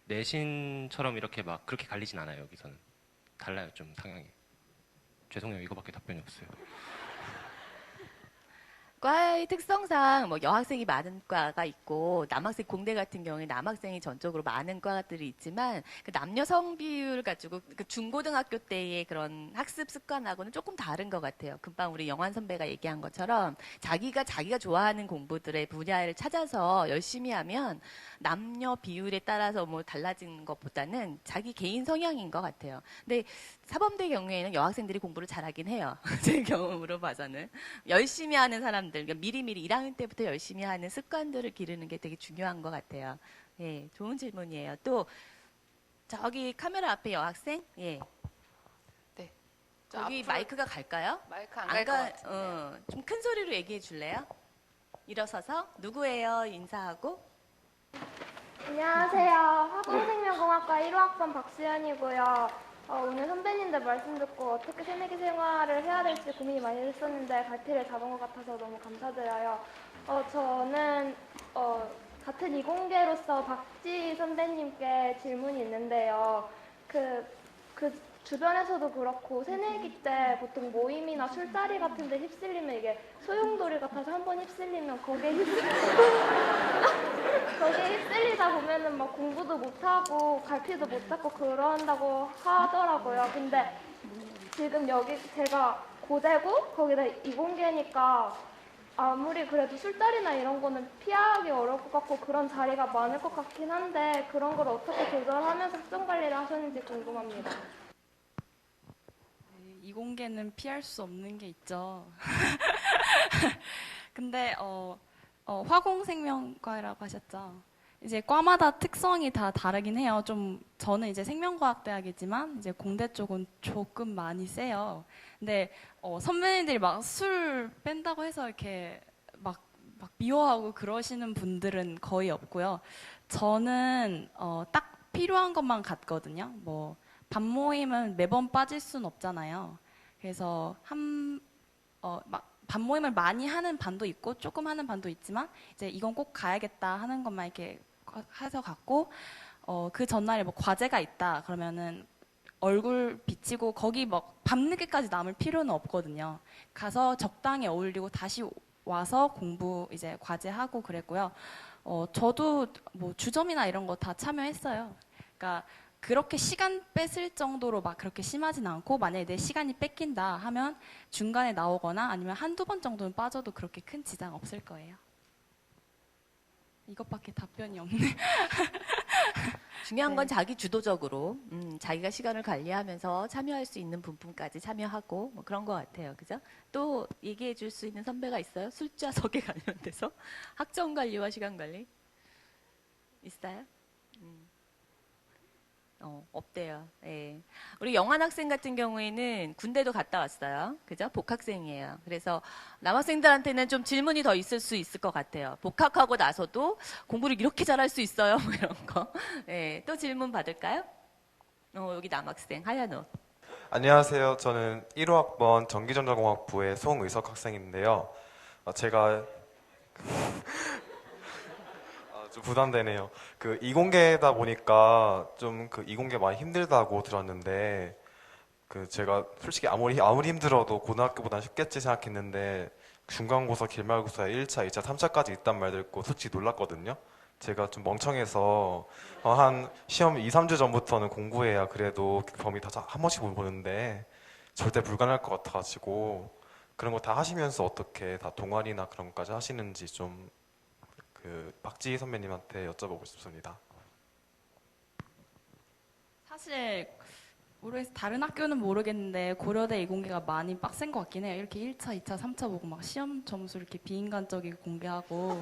[SPEAKER 3] 내신처럼 이렇게 막 그렇게 갈리진 않아요. 여기서는 달라요 좀 상향이. 죄송해요. 이거밖에 답변이 없어요.
[SPEAKER 2] 과의 특성상 뭐 여학생이 많은 과가 있고 남학생 공대 같은 경우에 남학생이 전적으로 많은 과들이 있지만 그 남녀 성 비율 가지고 그 중고등학교 때의 그런 학습 습관하고는 조금 다른 것 같아요. 금방 우리 영환 선배가 얘기한 것처럼 자기가 좋아하는 공부들의 분야를 찾아서 열심히 하면 남녀 비율에 따라서 뭐 달라진 것보다는 자기 개인 성향인 것 같아요. 근데 사범대 경우에는 여학생들이 공부를 잘하긴 해요. 제 경험으로 봐서는 열심히 하는 사람들, 그러니까 미리미리 1학년 때부터 열심히 하는 습관들을 기르는 게 되게 중요한 것 같아요. 예, 좋은 질문이에요. 또 저기 카메라 앞에 여학생, 예,
[SPEAKER 1] 네.
[SPEAKER 2] 여기
[SPEAKER 1] 앞으로
[SPEAKER 2] 마이크가 갈까요?
[SPEAKER 1] 마이크 안 갈 것 같은데요.
[SPEAKER 2] 좀 큰 소리로 얘기해 줄래요? 일어서서 누구예요? 인사하고.
[SPEAKER 9] 안녕하세요. 화공생명공학과 1호학번 박수연이고요. 오늘 선배님들 말씀 듣고 어떻게 새내기 생활을 해야 될지 고민이 많이 됐었는데 갈피를 잡은 것 같아서 너무 감사드려요. 저는 같은 이공계로서 박지 선배님께 질문이 있는데요. 그 주변에서도 그렇고 새내기 때 보통 모임이나 술자리 같은 데 휩쓸리면 이게 소용돌이 같아서 한 번 휩쓸리면 거기에 휩쓸리다 보면은 막 공부도 못하고 갈피도 못 잡고 그런다고 하더라고요. 근데 지금 여기 제가 고대고 거기다 이공계니까 아무리 그래도 술자리나 이런 거는 피하기 어려울 것 같고 그런 자리가 많을 것 같긴 한데 그런 걸 어떻게 조절하면서 학점 관리를 하셨는지 궁금합니다.
[SPEAKER 4] 이공계는 피할 수 없는 게 있죠. 근데 화공생명과라고 하셨죠. 이제 과마다 특성이 다 다르긴 해요. 저는 이제 생명과학대학이지만 이제 공대 쪽은 조금 많이 세요. 근데 선배님들이 막 술 뺀다고 해서 이렇게 막 미워하고 그러시는 분들은 거의 없고요. 저는 딱 필요한 것만 갔거든요. 뭐 반 모임은 매번 빠질 순 없잖아요. 그래서 반 모임을 많이 하는 반도 있고 조금 하는 반도 있지만 이제 이건 꼭 가야겠다 하는 것만 이렇게 해서 갔고 그 전날에 뭐 과제가 있다 그러면은 얼굴 비치고 거기 막 밤늦게까지 남을 필요는 없거든요. 가서 적당히 어울리고 다시 와서 공부 이제 과제하고 그랬고요. 저도 뭐 주점이나 이런 거 다 참여했어요. 그러니까 그렇게 시간 뺏을 정도로 막 그렇게 심하진 않고 만약에 내 시간이 뺏긴다 하면 중간에 나오거나 아니면 한두 번 정도는 빠져도 그렇게 큰 지장 없을 거예요. 이것밖에 답변이 없네.
[SPEAKER 2] 중요한 건
[SPEAKER 4] 네.
[SPEAKER 2] 자기 주도적으로 자기가 시간을 관리하면서 참여할 수 있는 부분까지 참여하고 뭐 그런 것 같아요. 그죠? 또 얘기해 줄 수 있는 선배가 있어요? 술자석에 관련돼서? 학점 관리와 시간 관리? 있어요? 없대요. 예. 우리 영환 학생 같은 경우에는 군대도 갔다 왔어요. 그죠? 복학생이에요. 그래서 남학생들한테는 좀 질문이 더 있을 수 있을 것 같아요. 복학하고 나서도 공부를 이렇게 잘할 수 있어요? 뭐 이런 거. 예. 또 질문 받을까요? 여기 남학생 하얀 옷.
[SPEAKER 10] 안녕하세요. 저는 1호학번 전기전자공학부의 송의석 학생인데요. 제가 좀 부담되네요. 그 이공계다 보니까 좀 그 이공계 많이 힘들다고 들었는데 그 제가 솔직히 아무리 힘들어도 고등학교보다는 쉽겠지 생각했는데 중간고사, 기말고사 1차, 2차, 3차까지 있단 말 듣고 솔직히 놀랐거든요. 제가 좀 멍청해서 한 시험 2, 3주 전부터는 공부해야 그래도 범위 다 한 번씩 보는데 절대 불가능할 것 같아가지고 그런 거 다 하시면서 어떻게 다 동아리나 그런 것까지 하시는지 좀 그 박지희 선배님한테 여쭤보고 싶습니다.
[SPEAKER 4] 사실 모르겠어요. 다른 학교는 모르겠는데 고려대 이공계가 많이 빡센 것 같긴 해요. 이렇게 1차, 2차, 3차 보고 막 시험 점수 이렇게 비인간적이게 공개하고.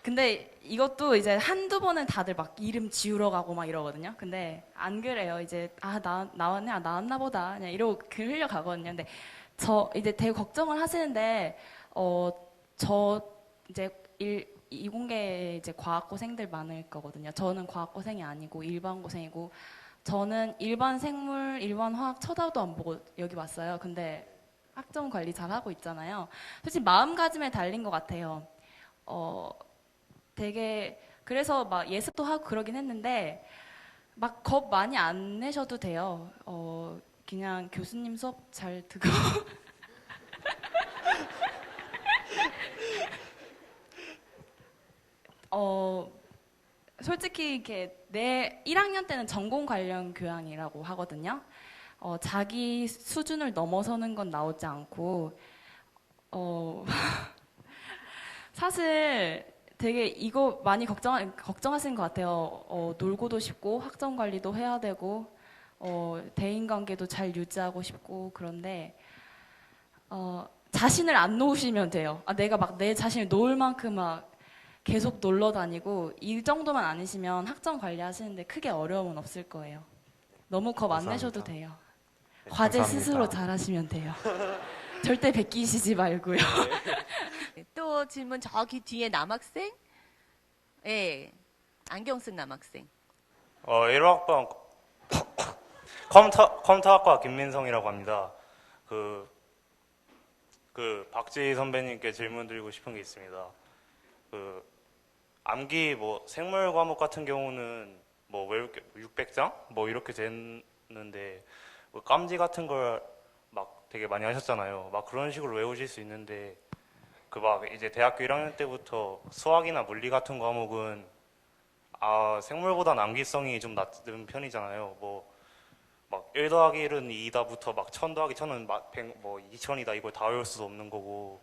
[SPEAKER 4] 근데 이것도 이제 한두 번은 다들 막 이름 지우러 가고 막 이러거든요. 근데 안 그래요. 이제 나왔네, 나왔나 보다. 그냥 이러고 흘려가거든요. 근데 저 이제 되게 걱정을 하시는데 저 이제 이공계 이제 과학고생들 많을 거거든요. 저는 과학고생이 아니고 일반고생이고 저는 일반 생물, 일반 화학 쳐다도 안 보고 여기 왔어요. 근데 학점 관리 잘 하고 있잖아요. 솔직히 마음가짐에 달린 것 같아요. 되게 그래서 막 예습도 하고 그러긴 했는데 막 겁 많이 안 내셔도 돼요. 그냥 교수님 수업 잘 듣고 솔직히 이렇게 내 1학년 때는 전공 관련 교양이라고 하거든요. 자기 수준을 넘어서는 건 나오지 않고 사실 되게 이거 많이 걱정하시는 것 같아요. 놀고도 싶고 학점 관리도 해야 되고 대인관계도 잘 유지하고 싶고 그런데 자신을 안 놓으시면 돼요. 내가 막 내 자신을 놓을 만큼 막 계속 놀러 다니고 이 정도만 아니시면 학점 관리하시는데 크게 어려움은 없을 거예요. 너무 겁 안 내셔도 돼요.
[SPEAKER 10] 네,
[SPEAKER 4] 과제
[SPEAKER 10] 감사합니다.
[SPEAKER 4] 스스로 잘하시면 돼요. 절대 베끼시지 말고요.
[SPEAKER 2] 또 질문 저기 뒤에 남학생? 예, 안경 쓴 남학생.
[SPEAKER 11] 1학번 컴퓨터학과 김민성이라고 합니다. 박지희 선배님께 질문 드리고 싶은 게 있습니다. 암기 생물 과목 같은 경우는 외울 게 600장 이렇게 됐는데 깜지 같은 걸 막 되게 많이 하셨잖아요. 막 그런 식으로 외우실 수 있는데 이제 대학교 1학년 때부터 수학이나 물리 같은 과목은 생물보다 암기성이 좀 낮은 편이잖아요. 막 1 더하기 1은 2다부터 막 1000 더하기 1000은 막 2000이다 이걸 다 외울 수도 없는 거고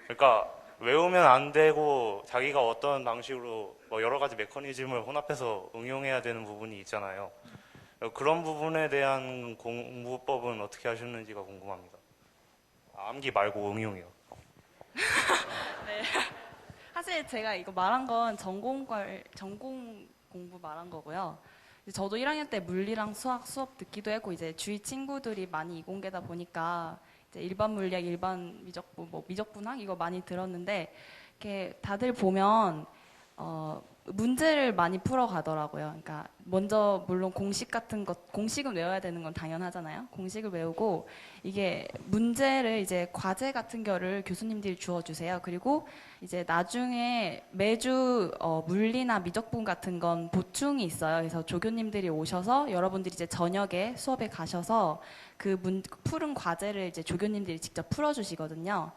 [SPEAKER 11] 그러니까 외우면 안 되고 자기가 어떤 방식으로 여러 가지 메커니즘을 혼합해서 응용해야 되는 부분이 있잖아요. 그런 부분에 대한 공부법은 어떻게 하셨는지가 궁금합니다. 암기 말고 응용이요.
[SPEAKER 4] 네. 사실 제가 이거 말한 건 전공 공부 말한 거고요. 저도 1학년 때 물리랑 수업 듣기도 했고 이제 주위 친구들이 많이 이공계다 보니까 이제 일반 물리학, 일반 미적분, 미적분학 이거 많이 들었는데 이렇게 다들 보면 문제를 많이 풀어가더라고요. 그러니까 먼저 물론 공식 같은 것, 공식은 외워야 되는 건 당연하잖아요. 공식을 외우고 이게 문제를 이제 과제 같은 거를 교수님들이 주어주세요. 그리고 이제 나중에 매주 물리나 미적분 같은 건 보충이 있어요. 그래서 조교님들이 오셔서 여러분들이 이제 저녁에 수업에 가셔서 푸른 과제를 이제 조교님들이 직접 풀어주시거든요.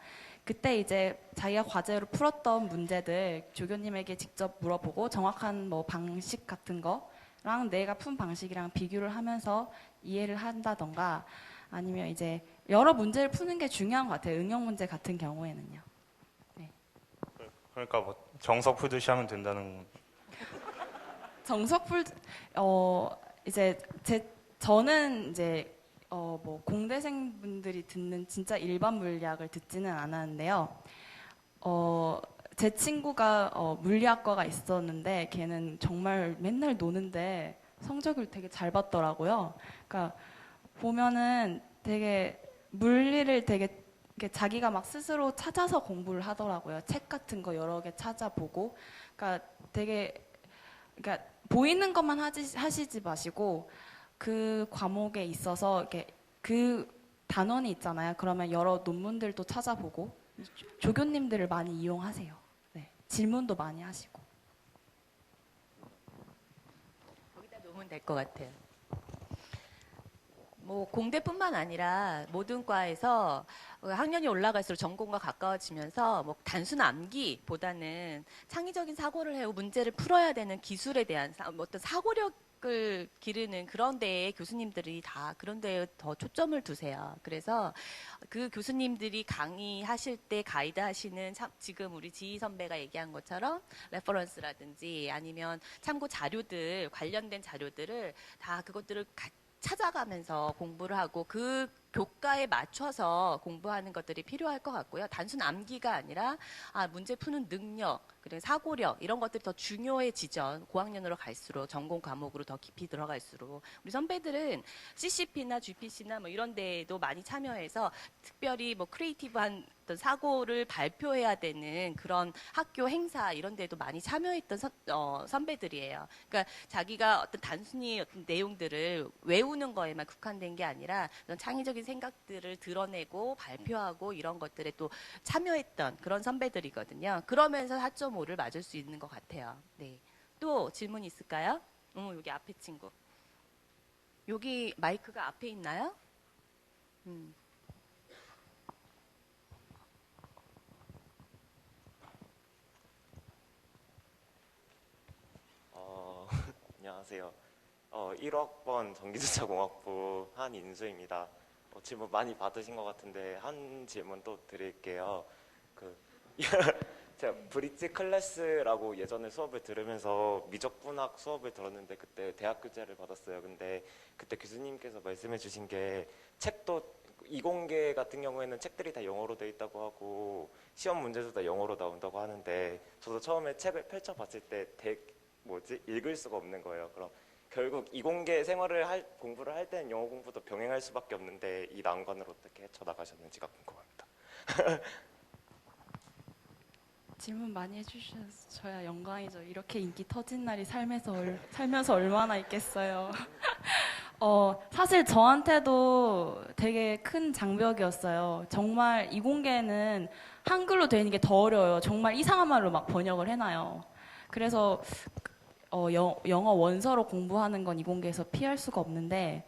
[SPEAKER 4] 그때 이제 자기가 과제로 풀었던 문제들 조교님에게 직접 물어보고 정확한 방식 같은 거랑 내가 푼 방식이랑 비교를 하면서 이해를 한다던가 아니면 이제 여러 문제를 푸는 게 중요한 것 같아요. 응용 문제 같은 경우에는요. 네.
[SPEAKER 11] 그러니까 정석 풀듯이 하면 된다는.
[SPEAKER 4] 정석 이제 저는 이제 공대생분들이 듣는 진짜 일반 물리학을 듣지는 않았는데요. 제 친구가 물리학과가 있었는데 걔는 정말 맨날 노는데 성적을 되게 잘 받더라고요. 그러니까 보면은 되게 물리를 되게 자기가 막 스스로 찾아서 공부를 하더라고요. 책 같은 거 여러 개 찾아보고. 그러니까 그러니까 보이는 것만 하시지 마시고 그 과목에 있어서 이렇게 그 단원이 있잖아요. 그러면 여러 논문들도 찾아보고 조교님들을 많이 이용하세요. 네. 질문도 많이 하시고.
[SPEAKER 2] 거기다 놓으면 될 것 같아요. 공대뿐만 아니라 모든 과에서 학년이 올라갈수록 전공과 가까워지면서 단순 암기보다는 창의적인 사고를 해오 문제를 풀어야 되는 기술에 대한 어떤 사고력 대학을 기르는 그런 데에 교수님들이 다 그런 데에 더 초점을 두세요. 그래서 그 교수님들이 강의하실 때 가이드 하시는 지금 우리 지희 선배가 얘기한 것처럼 레퍼런스라든지 아니면 참고 자료들, 관련된 자료들을 다 그것들을 찾아가면서 공부를 하고 그 교과에 맞춰서 공부하는 것들이 필요할 것 같고요. 단순 암기가 아니라 문제 푸는 능력, 그리고 사고력 이런 것들이 더 중요해지죠. 고학년으로 갈수록 전공 과목으로 더 깊이 들어갈수록 우리 선배들은 CCP나 GPC나 뭐 이런 데에도 많이 참여해서 특별히 뭐 크리에이티브한 어떤 사고를 발표해야 되는 그런 학교 행사 이런 데도 많이 참여했던 선배들이에요. 그러니까 자기가 어떤 단순히 어떤 내용들을 외우는 거에만 국한된 게 아니라 어떤 창의적인 생각들을 드러내고 발표하고 이런 것들에 또 참여했던 그런 선배들이거든요. 그러면서 4.5를 맞을 수 있는 것 같아요. 네. 또 질문 있을까요? 여기 앞에 친구. 여기 마이크가 앞에 있나요?
[SPEAKER 12] 안녕하세요. 1학번 전기주차공학부 한인수입니다. 질문 많이 받으신 것 같은데 한 질문 또 드릴게요. 제가 브릿지 클래스라고 예전에 수업을 들으면서 미적분학 수업을 들었는데 그때 대학 교재를 받았어요. 근데 그때 교수님께서 말씀해 주신 게 책도 이공계 같은 경우에는 책들이 다 영어로 돼 있다고 하고 시험 문제도 다 영어로 나온다고 하는데 저도 처음에 책을 펼쳐봤을 때 읽을 수가 없는 거예요. 그럼 결국 이공계 공부를 할 때는 영어 공부도 병행할 수밖에 없는데 이 난관을 어떻게 헤쳐나가셨는지가 궁금합니다.
[SPEAKER 4] 질문 많이 해주셔야 영광이죠. 이렇게 인기 터진 날이 살면서 얼마나 있겠어요. 사실 저한테도 되게 큰 장벽이었어요. 정말 이공계는 한글로 되어 있는 게 더 어려워요. 정말 이상한 말로 막 번역을 해놔요. 그래서 영어 원서로 공부하는 건 이공계에서 피할 수가 없는데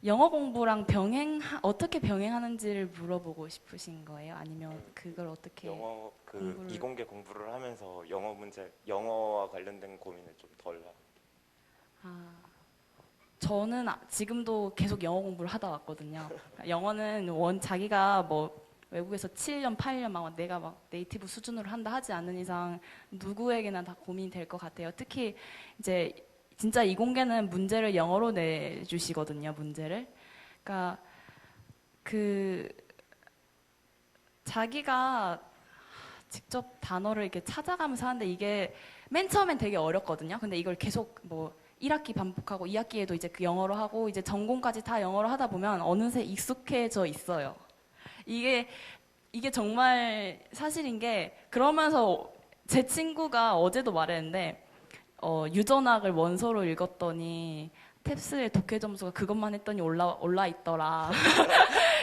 [SPEAKER 4] 영어 공부랑 어떻게 병행하는지를 물어보고 싶으신 거예요? 아니면 그걸 어떻게
[SPEAKER 12] 이공계 공부를 하면서 영어와 관련된 고민을 좀 덜 하고.
[SPEAKER 4] 저는 지금도 계속 영어 공부를 하다 왔거든요. 영어는 자기가 뭐 외국에서 7년, 8년 내가 막 네이티브 수준으로 한다 하지 않는 이상 누구에게나 다 고민이 될 것 같아요. 특히 이제 진짜 이공계는 문제를 영어로 내주시거든요. 문제를. 그러니까 자기가 직접 단어를 이렇게 찾아가면서 하는데 이게 맨 처음엔 되게 어렵거든요. 근데 이걸 계속 1학기 반복하고 2학기에도 이제 그 영어로 하고 이제 전공까지 다 영어로 하다 보면 어느새 익숙해져 있어요. 이게 정말 사실인 게 그러면서 제 친구가 어제도 말했는데 유전학을 원서로 읽었더니 탭스의 독해 점수가 그것만 했더니 올라 있더라.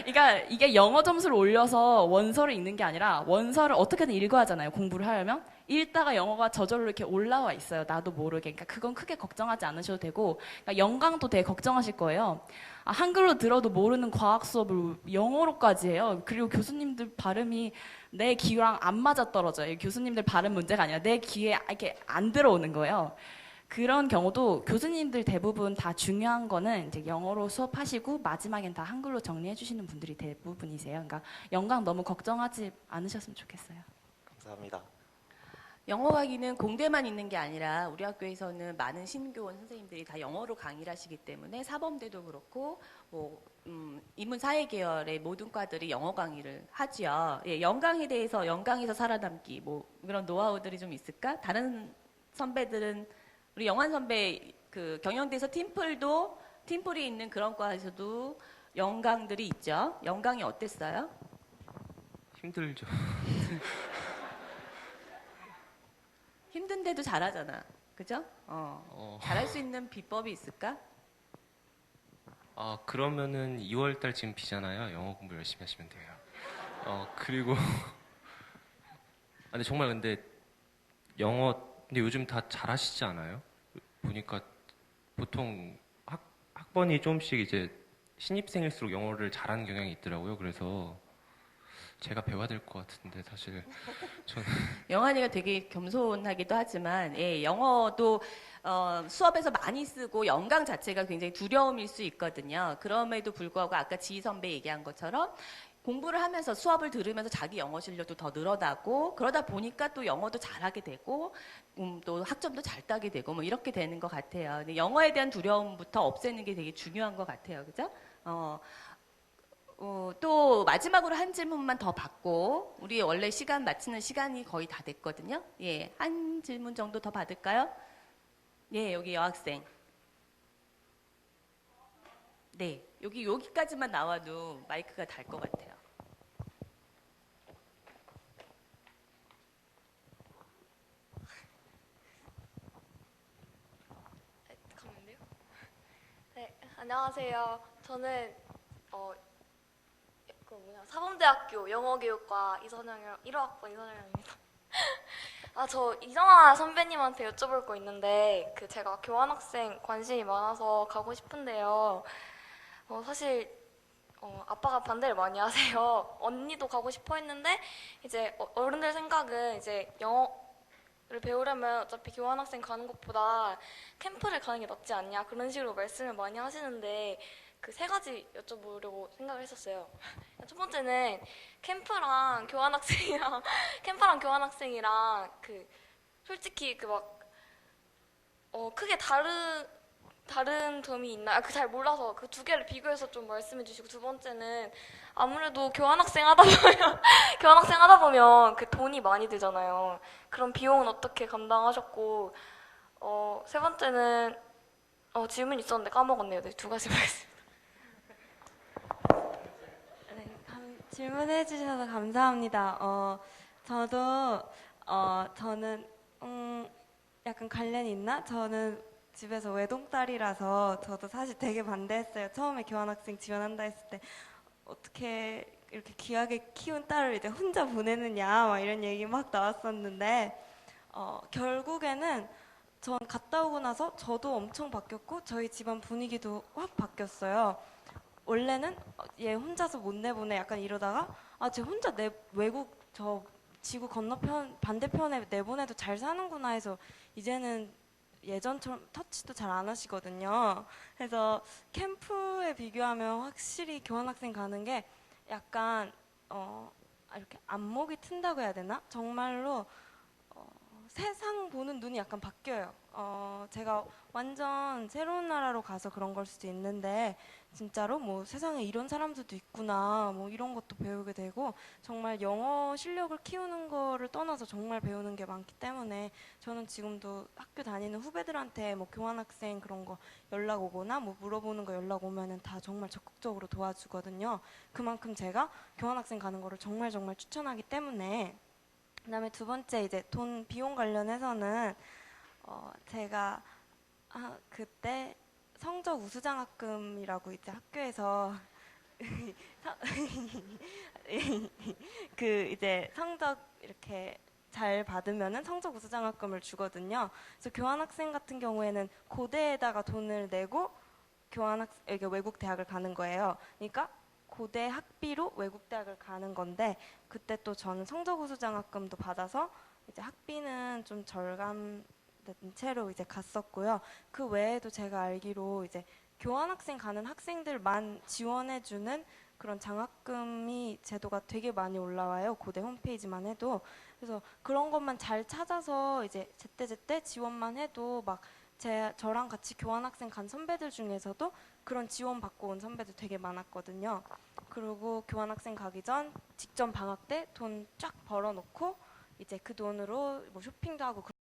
[SPEAKER 4] 그러니까 이게 영어 점수를 올려서 원서를 읽는 게 아니라 원서를 어떻게든 읽어야 하잖아요. 공부를 하려면 읽다가 영어가 저절로 이렇게 올라와 있어요. 나도 모르게. 그러니까 그건 크게 걱정하지 않으셔도 되고 그러니까 영광도 되게 걱정하실 거예요. 한글로 들어도 모르는 과학 수업을 영어로까지 해요. 그리고 교수님들 발음이 내 귀랑 안 맞아 떨어져요. 교수님들 발음 문제가 아니라 내 귀에 이렇게 안 들어오는 거예요. 그런 경우도 교수님들 대부분 다 중요한 거는 이제 영어로 수업하시고 마지막엔 다 한글로 정리해 주시는 분들이 대부분이세요. 그러니까 영광 너무 걱정하지 않으셨으면 좋겠어요.
[SPEAKER 12] 감사합니다.
[SPEAKER 2] 영어 강의는 공대만 있는 게 아니라 우리 학교에서는 많은 신교원 선생님들이 다 영어로 강의를 하시기 때문에 사범대도 그렇고 인문사회 계열의 모든 과들이 영어 강의를 하죠. 예, 영강에 대해서 영강에서 살아남기 그런 노하우들이 좀 있을까? 다른 선배들은 우리 영환 선배 경영대에서 팀플이 있는 그런 과에서도 영강들이 있죠. 영강이 어땠어요?
[SPEAKER 3] 힘들죠.
[SPEAKER 2] 힘든데도 잘하잖아. 그죠? 잘할 수 있는 비법이 있을까?
[SPEAKER 3] 그러면은 2월달 지금 비잖아요. 영어 공부 열심히 하시면 돼요. 그리고 근데 정말 근데 요즘 다 잘하시지 않아요? 보니까 보통 학번이 조금씩 이제 신입생일수록 영어를 잘하는 경향이 있더라고요. 그래서 제가 배워야 될 것 같은데 사실 저는
[SPEAKER 2] 영환이가 되게 겸손하기도 하지만 예, 영어도 수업에서 많이 쓰고 영강 자체가 굉장히 두려움일 수 있거든요. 그럼에도 불구하고 아까 지희 선배 얘기한 것처럼 공부를 하면서 수업을 들으면서 자기 영어 실력도 더 늘어나고 그러다 보니까 또 영어도 잘하게 되고 또 학점도 잘 따게 되고 뭐 이렇게 되는 것 같아요. 근데 영어에 대한 두려움부터 없애는 게 되게 중요한 것 같아요. 그죠? 또 마지막으로 한 질문만 더 받고 우리 원래 시간 마치는 시간이 거의 다 됐거든요. 예, 한 질문 정도 더 받을까요? 예, 여기 여학생. 네, 여기까지만 나와도 마이크가 달 것 같아요.
[SPEAKER 13] 잠깐만요. 네, 안녕하세요. 저는 사범대학교 영어교육과 1호학번 이선영입니다. 저 이정아 선배님한테 여쭤볼 거 있는데 제가 교환학생 관심이 많아서 가고 싶은데요. 사실 아빠가 반대를 많이 하세요. 언니도 가고 싶어 했는데 이제 어른들 생각은 이제 영어를 배우려면 어차피 교환학생 가는 것보다 캠프를 가는 게 낫지 않냐 그런 식으로 말씀을 많이 하시는데 그 세 가지 여쭤보려고 생각을 했었어요. 첫 번째는 캠프랑 교환학생이랑 솔직히 크게 다른 점이 있나? 잘 몰라서 그 두 개를 비교해서 좀 말씀해 주시고, 두 번째는 아무래도 교환학생 하다 보면 그 돈이 많이 들잖아요. 그런 비용은 어떻게 감당하셨고, 세 번째는 질문 있었는데 까먹었네요. 네, 두 가지 말씀.
[SPEAKER 7] 네, 질문해 주셔서 감사합니다. 저는 약간 관련이 있나? 저는 집에서 외동딸이라서 저도 사실 되게 반대했어요. 처음에 교환학생 지원한다 했을 때 어떻게 이렇게 귀하게 키운 딸을 이제 혼자 보내느냐 막 이런 얘기 막 나왔었는데 결국에는 전 갔다 오고 나서 저도 엄청 바뀌었고 저희 집안 분위기도 확 바뀌었어요. 원래는 얘 혼자서 못 내보내 약간 이러다가 쟤 혼자 외국 저 지구 건너편 반대편에 내보내도 잘 사는구나 해서 이제는 예전처럼 터치도 잘 안 하시거든요. 그래서 캠프에 비교하면 확실히 교환학생 가는 게 약간 이렇게 안목이 튼다고 해야 되나? 정말로 세상 보는 눈이 약간 바뀌어요. 제가 완전 새로운 나라로 가서 그런 걸 수도 있는데 진짜로 뭐 세상에 이런 사람들도 있구나 뭐 이런 것도 배우게 되고 정말 영어 실력을 키우는 거를 떠나서 정말 배우는 게 많기 때문에 저는 지금도 학교 다니는 후배들한테 뭐 교환학생 그런 거 연락 오거나 뭐 물어보는 거 연락 오면은 다 정말 적극적으로 도와주거든요. 그만큼 제가 교환학생 가는 거를 정말 추천하기 때문에. 그다음에 두 번째 이제 돈 비용 관련해서는 제가 그때 성적 우수장학금이라고 이제 학교에서 이제 성적 이렇게 잘 받으면은 성적 우수장학금을 주거든요. 그래서 교환학생 같은 경우에는 고대에다가 돈을 내고 이게 외국 대학을 가는 거예요. 그러니까 고대 학비로 외국 대학을 가는 건데 그때 또 저는 성적 우수 장학금도 받아서 이제 학비는 좀 절감된 채로 이제 갔었고요. 그 외에도 제가 알기로 이제 교환학생 가는 학생들만 지원해주는 그런 장학금이 제도가 되게 많이 올라와요. 고대 홈페이지만 해도. 그래서 그런 것만 잘 찾아서 이제 제때 지원만 해도 막 저랑 같이 교환학생 간 선배들 중에서도 그런 지원 받고 온 선배들 되게 많았거든요. 그리고 교환학생 가기 전 직전 방학 때 돈 쫙 벌어놓고 이제 그 돈으로 뭐 쇼핑도 하고